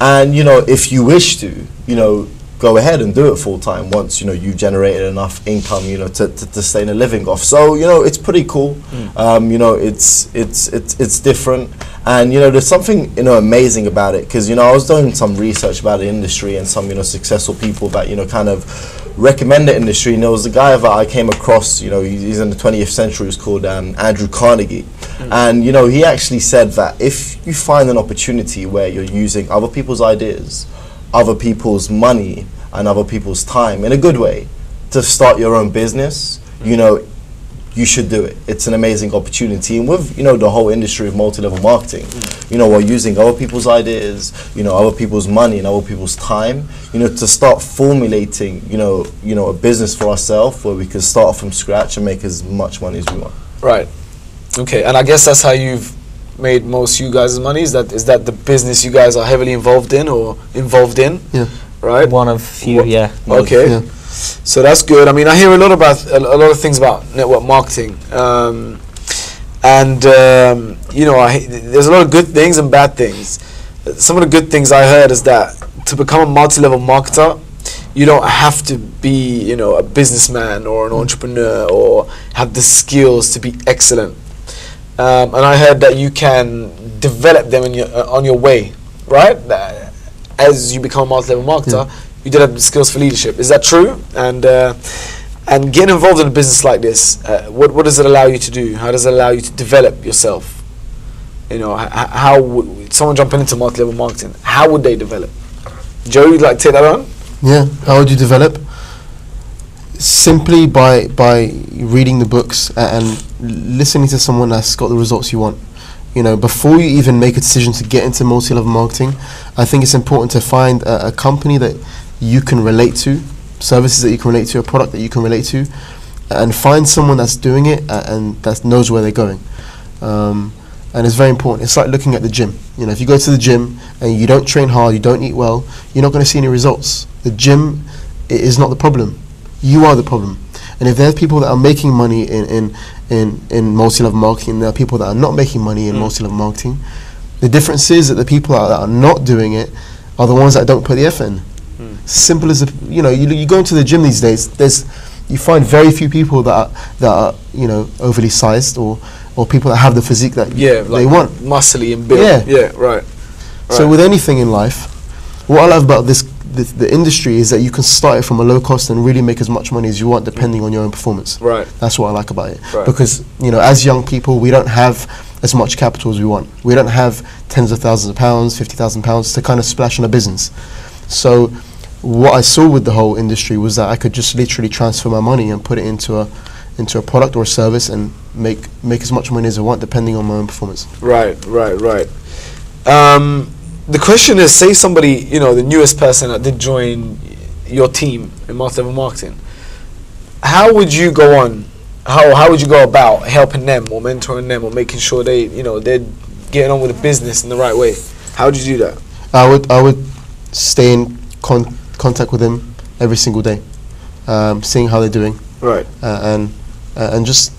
and, you know, if you wish to, you know, go ahead and do it full-time once, you know, you've generated enough income, you know, to sustain a living off. So, you know, it's pretty cool. You know, it's different, and, you know, there's something, you know, amazing about it, because, you know, I was doing some research about the industry and some, you know, successful people that, you know, kind of recommend the industry, and there was a guy that I came across, you know, he's in the 20th century, he's called Andrew Carnegie, and, you know, he actually said that if you find an opportunity where you're using other people's ideas, other people's money, and other people's time in a good way to start your own business, you know, you should do it. It's an amazing opportunity. And with, you know, the whole industry of multi-level marketing, you know, we're using other people's ideas, you know, other people's money and other people's time, you know, to start formulating, you know, a business for ourselves where we can start from scratch and make as much money as we want. Right. Okay. And I guess that's how you've made most of you guys' money. Is that the business you guys are heavily involved in? Yeah. Right. One of few, yeah. Okay. Yeah. So that's good. I mean, I hear a lot of things about network marketing, and you know, there's a lot of good things and bad things. Some of the good things I heard is that to become a multi-level marketer, you don't have to be, you know, a businessman or an entrepreneur or have the skills to be excellent. And I heard that you can develop them on your way, right? As you become a multi-level marketer, you develop the skills for leadership. Is that true? And getting involved in a business like this, what does it allow you to do? How does it allow you to develop yourself? You know, how would someone jumping into multi-level marketing, how would they develop? Joe, you'd like to take that on? Yeah. How would you develop? Simply by reading the books and listening to someone that's got the results you want. You know, before you even make a decision to get into multi-level marketing, I think it's important to find a company that you can relate to, services that you can relate to, a product that you can relate to, and find someone that's doing it and that knows where they're going. And it's very important. It's like looking at the gym. You know, if you go to the gym and you don't train hard, you don't eat well, you're not going to see any results. The gym is not the problem. You are the problem. And if there's people that are making money in multi-level marketing, there are people that are not making money in multi-level marketing. The difference is that the people that are not doing it are the ones that don't put the effort in. Simple as you know, you go into the gym these days. You find very few people that are you know, overly sized or people that have the physique that they want, muscly and built. Yeah, right. So with anything in life, what I love about the industry is that you can start it from a low cost and really make as much money as you want depending on your own performance. Right. That's what I like about it. Right. Because, you know, as young people, we don't have as much capital as we want. We don't have tens of thousands of pounds, £50,000 to kind of splash on a business. So what I saw with the whole industry was that I could just literally transfer my money and put it into a product or a service and make as much money as I want, depending on my own performance. Right. The question is, say somebody, you know, the newest person that did join your team in multi-level marketing, how would you go on? How would you go about helping them or mentoring them or making sure they, you know, they're getting on with the business in the right way? How would you do that? I would stay in contact with them every single day, seeing how they're doing, Right. and just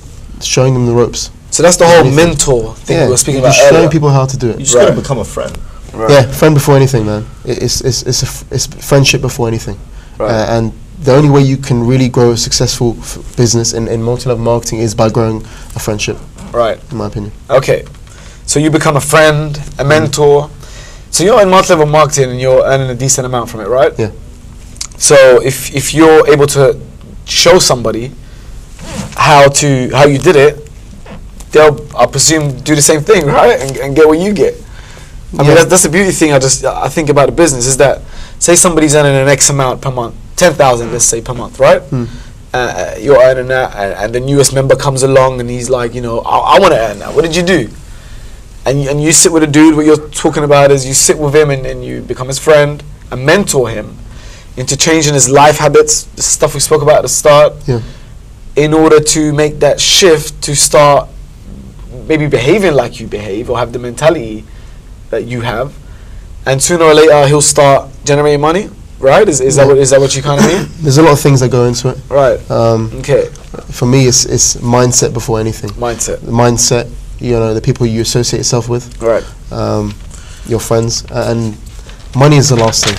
showing them the ropes. So that's the whole mentor thing we were speaking about just earlier. showing people how to do it. You just gotta become a friend. Right. Yeah, friend before anything, man. It's friendship before anything. Right. And the only way you can really grow a successful business in multi-level marketing is by growing a friendship. Right. In my opinion. Okay. So you become a friend, a mentor. So you're in multi-level marketing and you're earning a decent amount from it, right? Yeah. So if you're able to show somebody how you did it, they'll, I presume, do the same thing, right? And get what you get. I mean, that's the beauty thing I think about the business is that, say somebody's earning an X amount per month, 10,000 let's say per month, right? You're earning that, and the newest member comes along and he's like, you know, I want to earn that. What did you do? And you sit with a dude. What you're talking about is you sit with him and you become his friend and mentor him into changing his life habits, the stuff we spoke about at the start, in order to make that shift to start maybe behaving like you behave or have the mentality that you have, and sooner or later he'll start generating money, right? Is that what you kind of mean? There's a lot of things that go into it. Right. Okay. For me, it's mindset before anything. Mindset. The mindset, you know, the people you associate yourself with. Right. Your friends, and money is the last thing.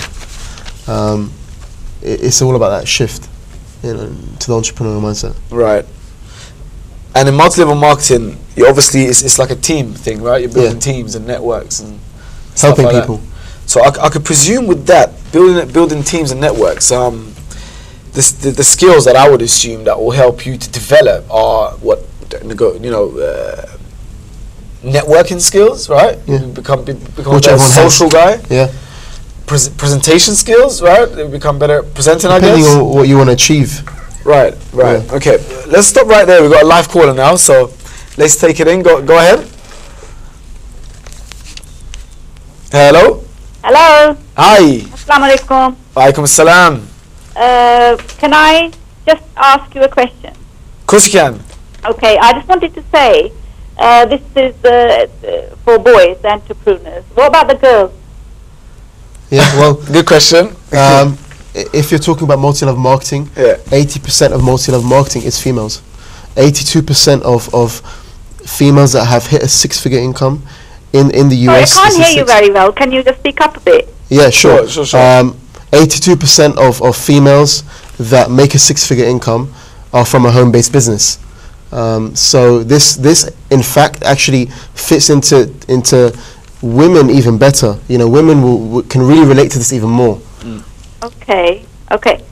It's all about that shift, you know, to the entrepreneurial mindset. Right. And in multi-level marketing, you obviously it's like a team thing, right? You're building teams and networks and stuff Helping like people. that. So I could presume with that, building teams and networks, the skills that I would assume that will help you to develop are networking skills, right? Yeah. You become a Which better everyone has. social guy. Yeah. Presentation skills, right? You become better at presenting, I Depending guess. on what you want to achieve. Right. Yeah. Okay, let's stop right there. We've got a live caller now, so let's take it in. Go ahead. Hello. Hello. Hi. Assalamu alaikum. Alaikum assalam. Can I just ask you a question? Of course you can. Okay, I just wanted to say, this is for boys, entrepreneurs. What about the girls? Yeah, well, Good question. if you're talking about multi-level marketing, Yeah. 80% of multi-level marketing is females. 82% of females that have hit a six-figure income in the Sorry, I US. can't this is hear you six- very well. Can you just speak up a bit? Yeah, sure. Sure. 82% of females that make a six-figure income are from a home-based business. So this in fact actually fits into women even better. You know, women can really relate to this even more. Okay.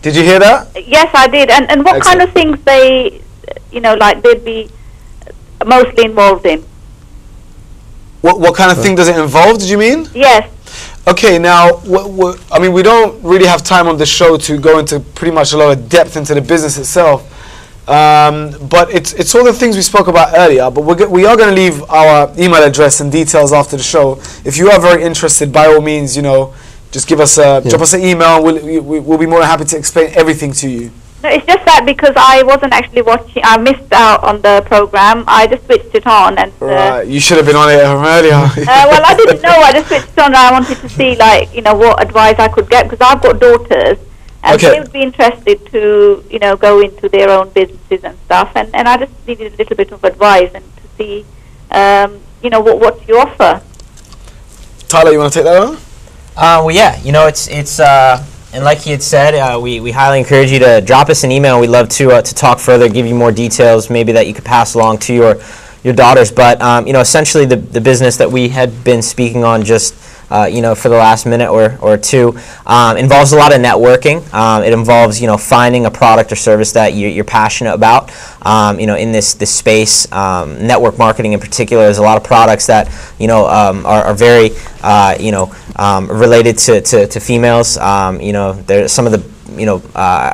Did you hear that? Yes, I did. And what kind of things they, they'd be mostly involved in? What kind of thing does it involve? Did you mean? Yes. Okay, now, I mean, we don't really have time on the show to go into pretty much a lot of depth into the business itself. But it's all the things we spoke about earlier. But we are going to leave our email address and details after the show. If you are very interested, by all means, just give us drop us an email. We'll be more than happy to explain everything to you. No, it's just that because I wasn't actually watching, I missed out on the program. I just switched it on, and Right, you should have been on it from earlier. well, I didn't know. I just switched it on. And I wanted to see, what advice I could get, because I've got daughters, and Okay. they would be interested to, go into their own businesses and stuff. And I just needed a little bit of advice and to see, what you offer. Tyler, you want to take that one? Well, yeah, it's and like he had said, we highly encourage you to drop us an email. We'd love to talk further, give you more details, maybe that you could pass along to your daughters. But essentially, the business that we had been speaking on just for the last minute or two, involves a lot of networking. It involves, finding a product or service that you're passionate about. In this space, network marketing in particular, there's a lot of products that, are very, related to females. They're some of the,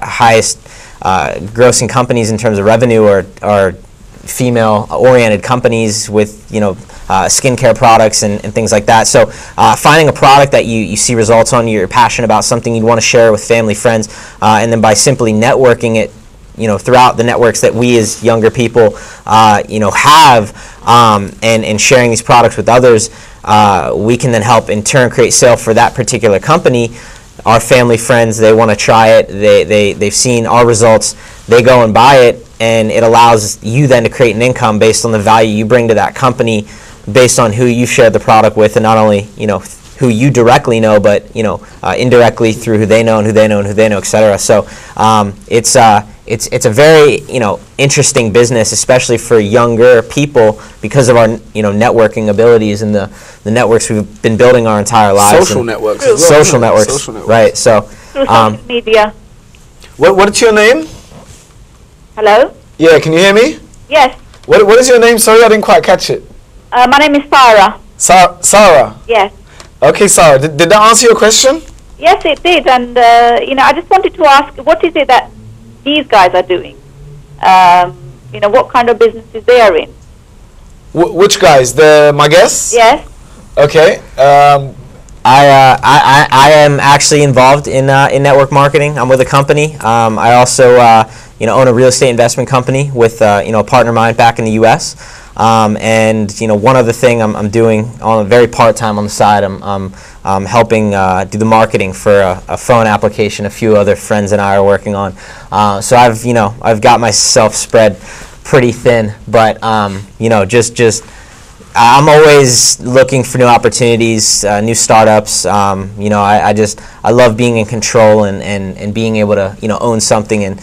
highest grossing companies in terms of revenue are female-oriented companies with, skincare products and things like that. So finding a product that you see results on, you're passionate about, something you'd want to share with family, friends, and then by simply networking it, throughout the networks that we as younger people, have, and sharing these products with others, we can then help in turn create sale for that particular company. Our family, friends, they want to try it. They've seen our results. They go and buy it, and it allows you then to create an income based on the value you bring to that company, based on who you shared the product with, and not only who you directly know, but indirectly through who they know and who they know and who they know, etc. So it's a very interesting business, especially for younger people, because of our networking abilities and the networks we've been building our entire lives. Social networks. Social networks. Right. So Through social media. What's your name? Hello? Yeah, can you hear me? Yes. What is your name? Sorry, I didn't quite catch it. My name is Sarah. Sarah. Yes. Okay, Sarah. Did that answer your question? Yes, it did. And, I just wanted to ask, what is it that these guys are doing? What kind of businesses they are in? Which guys? My guests? Yes. Okay. I am actually involved in network marketing. I'm with a company. I also own a real estate investment company with a partner of mine back in the U.S. And one other thing I'm doing on a very part-time on the side. I'm helping do the marketing for a phone application. A few other friends and I are working on. So I've got myself spread pretty thin, but just. I'm always looking for new opportunities, new startups. I love being in control and being able to own something and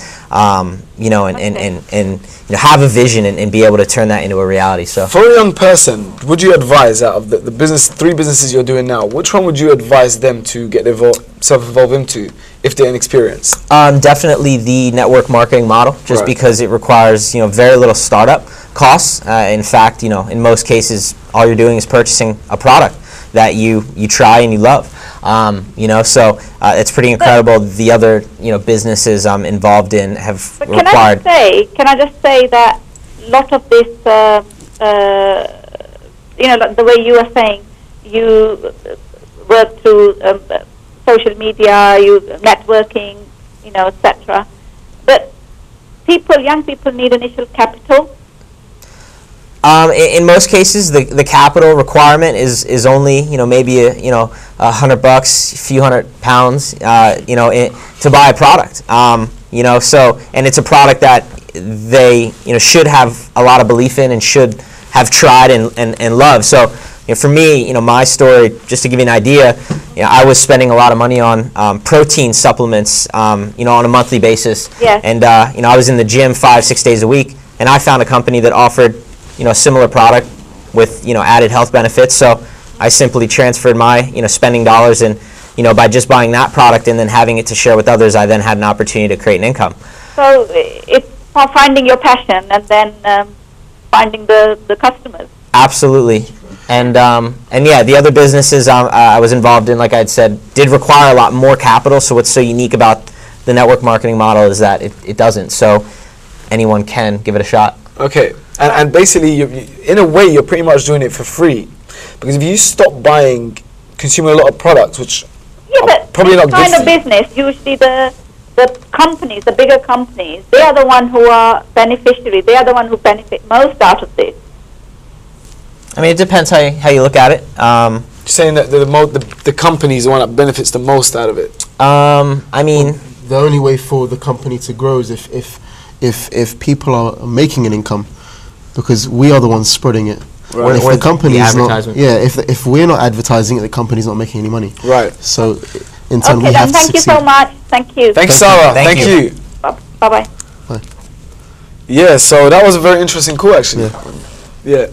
have a vision and be able to turn that into a reality. So for a young person, would you advise, out of the three businesses you're doing now, which one would you advise them to get self-involved into if they're inexperienced? Definitely the network marketing model, just because it requires very little startup costs. In fact, in most cases, all you're doing is purchasing a product that you try and you love. So it's pretty incredible. The other businesses I'm involved in have required. Can I just say that a lot of this, like the way you are saying, you work through social media, you networking, etc. But young people need initial capital. In most cases, the capital requirement is only maybe $100, a few £100, to buy a product. So, and it's a product that they should have a lot of belief in and should have tried and love. So, for me, my story, just to give you an idea, I was spending a lot of money on protein supplements, on a monthly basis. Yes. And I was in the gym 5-6 days a week, and I found a company that offered a similar product with added health benefits. So I simply transferred my spending dollars, and by just buying that product and then having it to share with others, I then had an opportunity to create an income. So it's finding your passion and then finding the customers. Absolutely. And yeah, the other businesses I was involved in, like I had said, did require a lot more capital. So what's so unique about the network marketing model is that it doesn't. So anyone can give it a shot. Okay. And basically, in a way, you're pretty much doing it for free, because if you stop consuming a lot of products, which are probably not good for you. Kind of business, usually the companies, the bigger companies, they are the one who are beneficiary. They are the one who benefit most out of this. I mean, it depends how you look at it. Saying that the company is the one that benefits the most out of it. I mean, the only way for the company to grow is if people are making an income, because we are the ones spreading it. Right. If the company is not, advertisement. if we're not advertising it, the company's not making any money. Right. So in turn, Okay, we then have to thank you succeed. so much. Thank you. Thanks, Sarah. Thank you. Bye-bye. Yeah, so that was a very interesting call, actually. Yeah.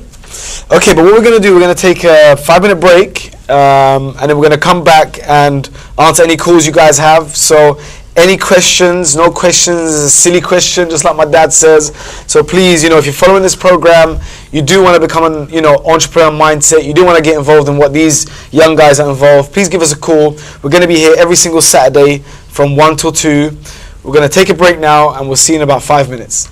Okay, but what we're going to do, we're going to take a 5-minute break, and then we're going to come back and answer any calls you guys have. So any questions, no questions is a silly question, just like my dad says. So please, if you're following this program, you do want to become an entrepreneur mindset, you do want to get involved in what these young guys are involved, please give us a call. We're going to be here every single Saturday from 1 till 2. We're going to take a break now, and we'll see you in about 5 minutes.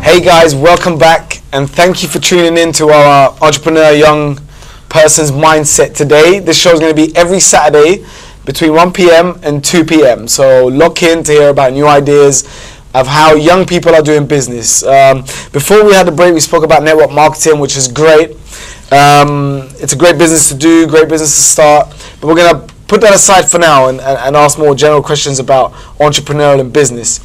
Hey guys, welcome back, and thank you for tuning in to our Entrepreneur Young Person's Mindset today. This show is going to be every Saturday between 1 p.m. and 2 p.m. So lock in to hear about new ideas of how young people are doing business. Before we had the break, we spoke about network marketing, which is great. It's a great business to do, great business to start, but we're going to put that aside for now and ask more general questions about entrepreneurial and business.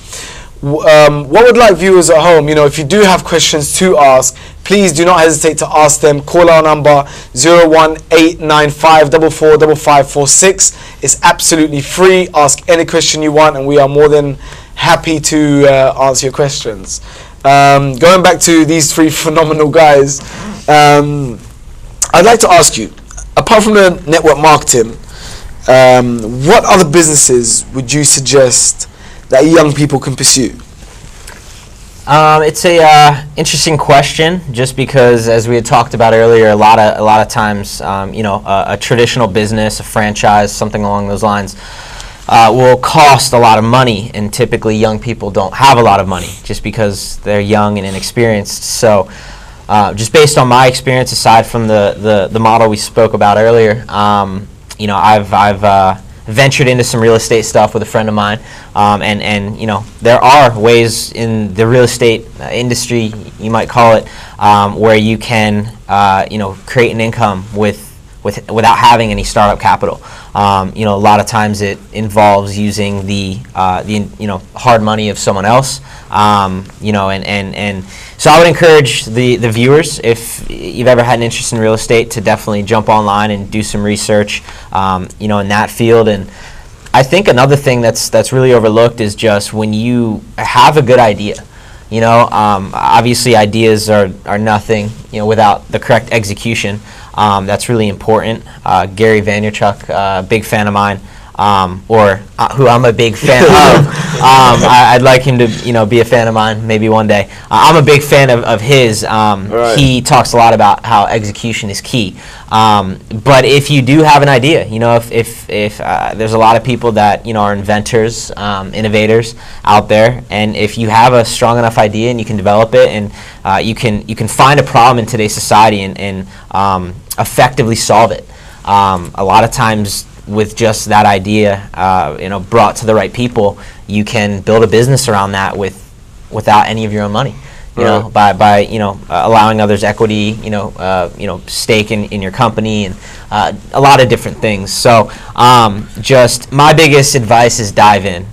What would like viewers at home, if you do have questions to ask, please do not hesitate to ask them. Call our number 01895445546. It's absolutely free. Ask any question you want, and we are more than happy to answer your questions. Going back to these three phenomenal guys, I'd like to ask you, apart from the network marketing, what other businesses would you suggest that young people can pursue? It's a interesting question, just because, as we had talked about earlier, a lot of times, a traditional business, a franchise, something along those lines, will cost a lot of money, and typically young people don't have a lot of money just because they're young and inexperienced. So, just based on my experience, aside from the model we spoke about earlier, I've ventured into some real estate stuff with a friend of mine, and there are ways in the real estate industry, you might call it, where you can create an income without having any startup capital. A lot of times it involves using the hard money of someone else, and so I would encourage the viewers, if you've ever had an interest in real estate, to definitely jump online and do some research, in that field. And I think another thing that's really overlooked is just when you have a good idea. Obviously ideas are nothing, without the correct execution. That's really important. Gary Vaynerchuk, big fan of mine, or who I'm a big fan of. I'd like him to, be a fan of mine maybe one day. I'm a big fan of his. Right. He talks a lot about how execution is key. But if you do have an idea, if there's a lot of people that are inventors, innovators out there, and if you have a strong enough idea and you can develop it, and you can find a problem in today's society and effectively solve it. A lot of times, with just that idea, brought to the right people, you can build a business around that without any of your own money. By allowing others equity, stake in your company, and a lot of different things. So, just my biggest advice is dive in.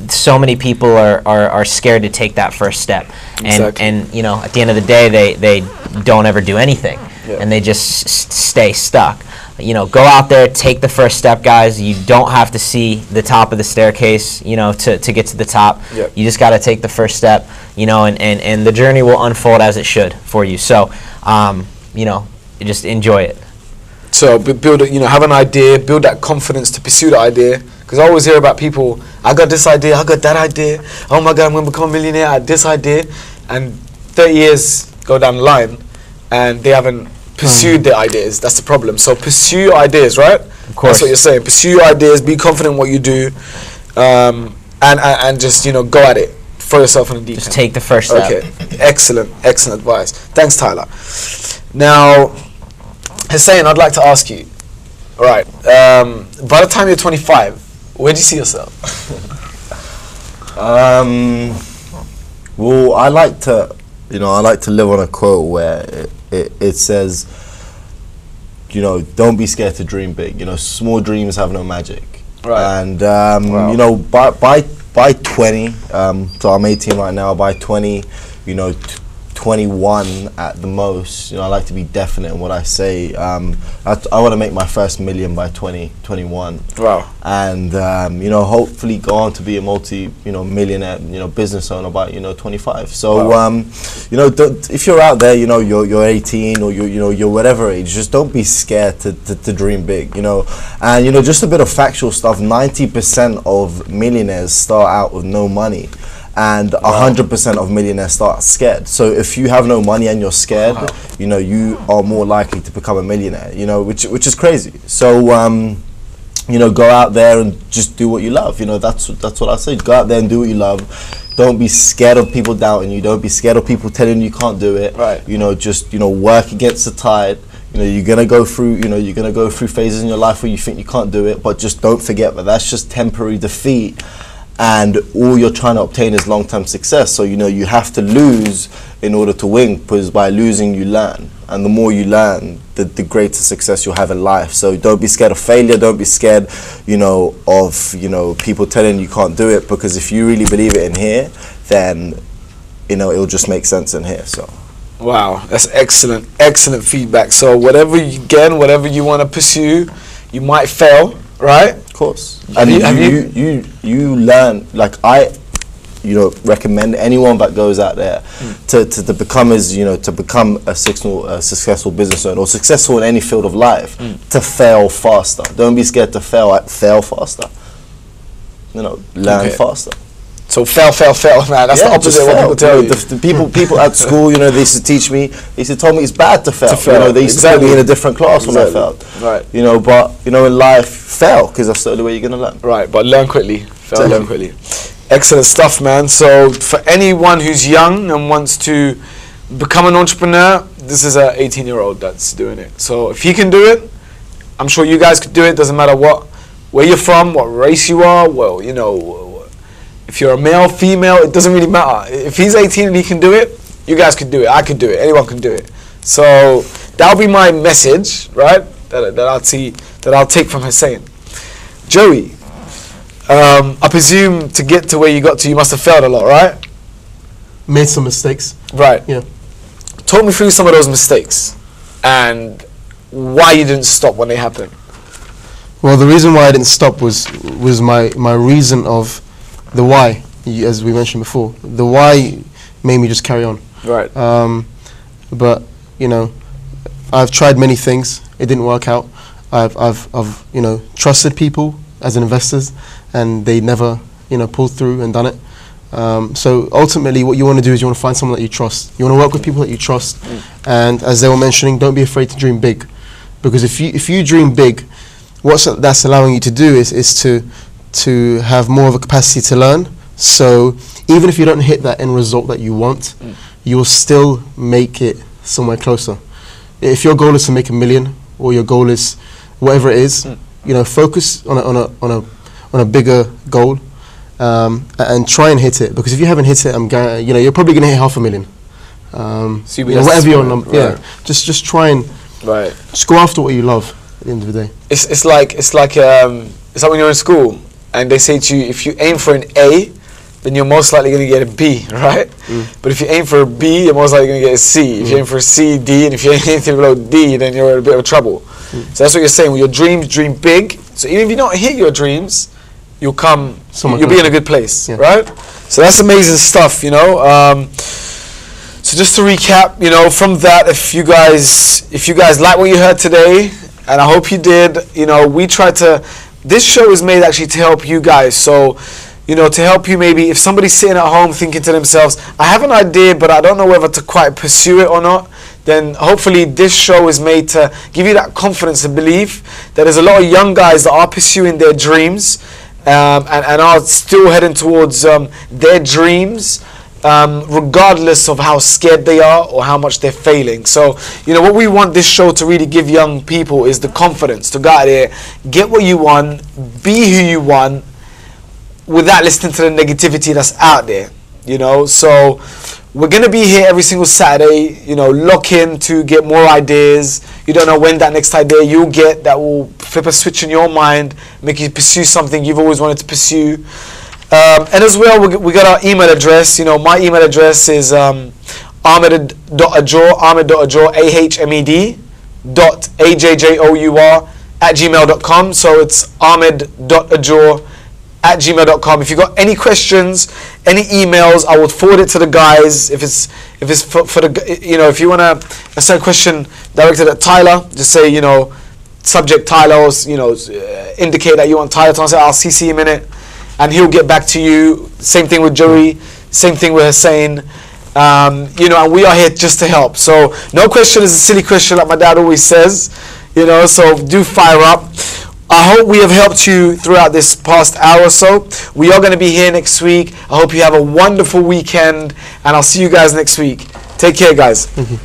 So many people are scared to take that first step, Exactly. and at the end of the day, they don't ever do anything, and they just stay stuck. Go out there, take the first step, guys. You don't have to see the top of the staircase, to get to the top. Yep. You just got to take the first step, and the journey will unfold as it should for you. So, just enjoy it. So build it, have an idea, build that confidence to pursue the idea. Because I always hear about people, I got this idea, I got that idea, oh my God, I'm going to become a millionaire, I had this idea, and 30 years go down the line, and they haven't pursued their ideas. That's the problem. So pursue your ideas, right? Of course. That's what you're saying. Pursue your ideas, be confident in what you do, and just, go at it. Throw yourself in the deep end. Just take the first step. Okay, excellent advice. Thanks, Tyler. Now, Hussein, I'd like to ask you, all right, by the time you're 25, where do you see yourself? Well, I like to live on a quote where it says, don't be scared to dream big. Small dreams have no magic. Right. And Wow. by 20, so I'm 18 right now. By 20, 21 at the most. I like to be definite in what I say. I want to make my first million by 2021. Wow. And hopefully go on to be a millionaire business owner by 25. So Wow. if you're out there, you're 18 or you're whatever age, just don't be scared to dream big. And just a bit of factual stuff. 90% of millionaires start out with no money, and 100% of millionaires start scared. So if you have no money and you're scared, Wow. You are more likely to become a millionaire. Which is crazy. So go out there and just do what you love. That's what I say. Go out there and do what you love. don't be scared of people doubting you. Don't be scared of people telling you can't do it. Right. You know, just, you know, work against the tide. You know, you're gonna go through, you know, you're gonna go through phases in your life where you think you can't do it, but just don't forget that that's just temporary defeat, and all you're trying to obtain is long-term success. So, you know, you have to lose in order to win, because by losing you learn, and the more you learn, the greater success you'll have in life. So don't be scared of failure. Don't be scared, you know, of, you know, people telling you can't do it, because if you really believe it in here, then, you know, it'll just make sense in here. So. Wow, that's excellent, excellent feedback. So whatever you want to pursue, you might fail, right? Of course. And you learn, like I, you know, recommend anyone that goes out there to become a successful business owner or successful in any field of life, to fail faster. Don't be scared to fail. Fail faster. You know, learn faster. So fail, man. That's the opposite of what people tell you. The people at school, you know, they used to teach me. They used to tell me it's bad to fail. To fail. You know, they used to put me in a different class when I failed. Right. You know, but you know, in life, fail, because that's the only way you're gonna learn. Right, but learn quickly. Fail, learn quickly. Excellent stuff, man. So for anyone who's young and wants to become an entrepreneur, this is an 18-year-old that's doing it. So if he can do it, I'm sure you guys could do it. Doesn't matter where you're from, what race you are. Well, you know, if you're a male, female, it doesn't really matter. If he's 18 and he can do it, you guys could do it. I could do it. Anyone can do it. So that'll be my message, right? That I'll take from Hussein. Joey, I presume to get to where you got to, you must have failed a lot, right? Made some mistakes. Right. Yeah. Talk me through some of those mistakes and why you didn't stop when they happened. Well, the reason why I didn't stop was my reason of the why, as we mentioned before. The why made me just carry on. Right. But you know, I've tried many things. It didn't work out. I've you know, trusted people as investors, and they never, you know, pulled through and done it. So ultimately, what you want to do is you want to find someone that you trust. You want to work with people that you trust, and as they were mentioning, don't be afraid to dream big, because if you dream big, what that's allowing you to do is to have more of a capacity to learn. So even if you don't hit that end result that you want, you will still make it somewhere closer. If your goal is to make $1 million, or your goal is whatever it is, you know, focus on a bigger goal, and try and hit it. Because if you haven't hit it, you know, you're probably going to hit $500,000. So you know, whatever your number, yeah. Just try and just go after what you love. At the end of the day, it's like when you're in school and they say to you, if you aim for an A, then you're most likely going to get a B, right? But if you aim for a B, you're most likely going to get a C. If you aim for a C, D, and if you aim anything below D, then you're in a bit of trouble. So that's what you're saying. With your dreams, dream big. So even if you don't hit your dreams, you'll be in a good place, right? So that's amazing stuff, you know. So just to recap, you know, from that, if you guys like what you heard today, and I hope you did, you know, this show is made actually to help you guys. So, you know, to help you, maybe if somebody's sitting at home thinking to themselves, I have an idea, but I don't know whether to quite pursue it or not, then hopefully this show is made to give you that confidence and belief that there's a lot of young guys that are pursuing their dreams, and are still heading towards their dreams, regardless of how scared they are or how much they're failing. So, you know, what we want this show to really give young people is the confidence to go out there, get what you want, be who you want, without listening to the negativity that's out there, you know. So we're going to be here every single Saturday, you know, lock in to get more ideas. You don't know when that next idea you'll get that will flip a switch in your mind, make you pursue something you've always wanted to pursue. And as well, we got our email address. You know, my email address is ahmed.ajour, ahmed.ajjour@gmail.com. So it's ahmed.ajour@gmail.com. If you've got any questions, any emails, I would forward it to the guys. If it's for the, you know, if you want a certain question directed at Tyler, just say, you know, subject Tyler, or, you know, indicate that you want Tyler to answer. I'll CC him in it, and he'll get back to you. Same thing with Joey, same thing with Hussein. You know, and we are here just to help. So no question is a silly question, like my dad always says. You know, so do fire up. I hope we have helped you throughout this past hour or so. We are going to be here next week. I hope you have a wonderful weekend, and I'll see you guys next week. Take care, guys. Thank you.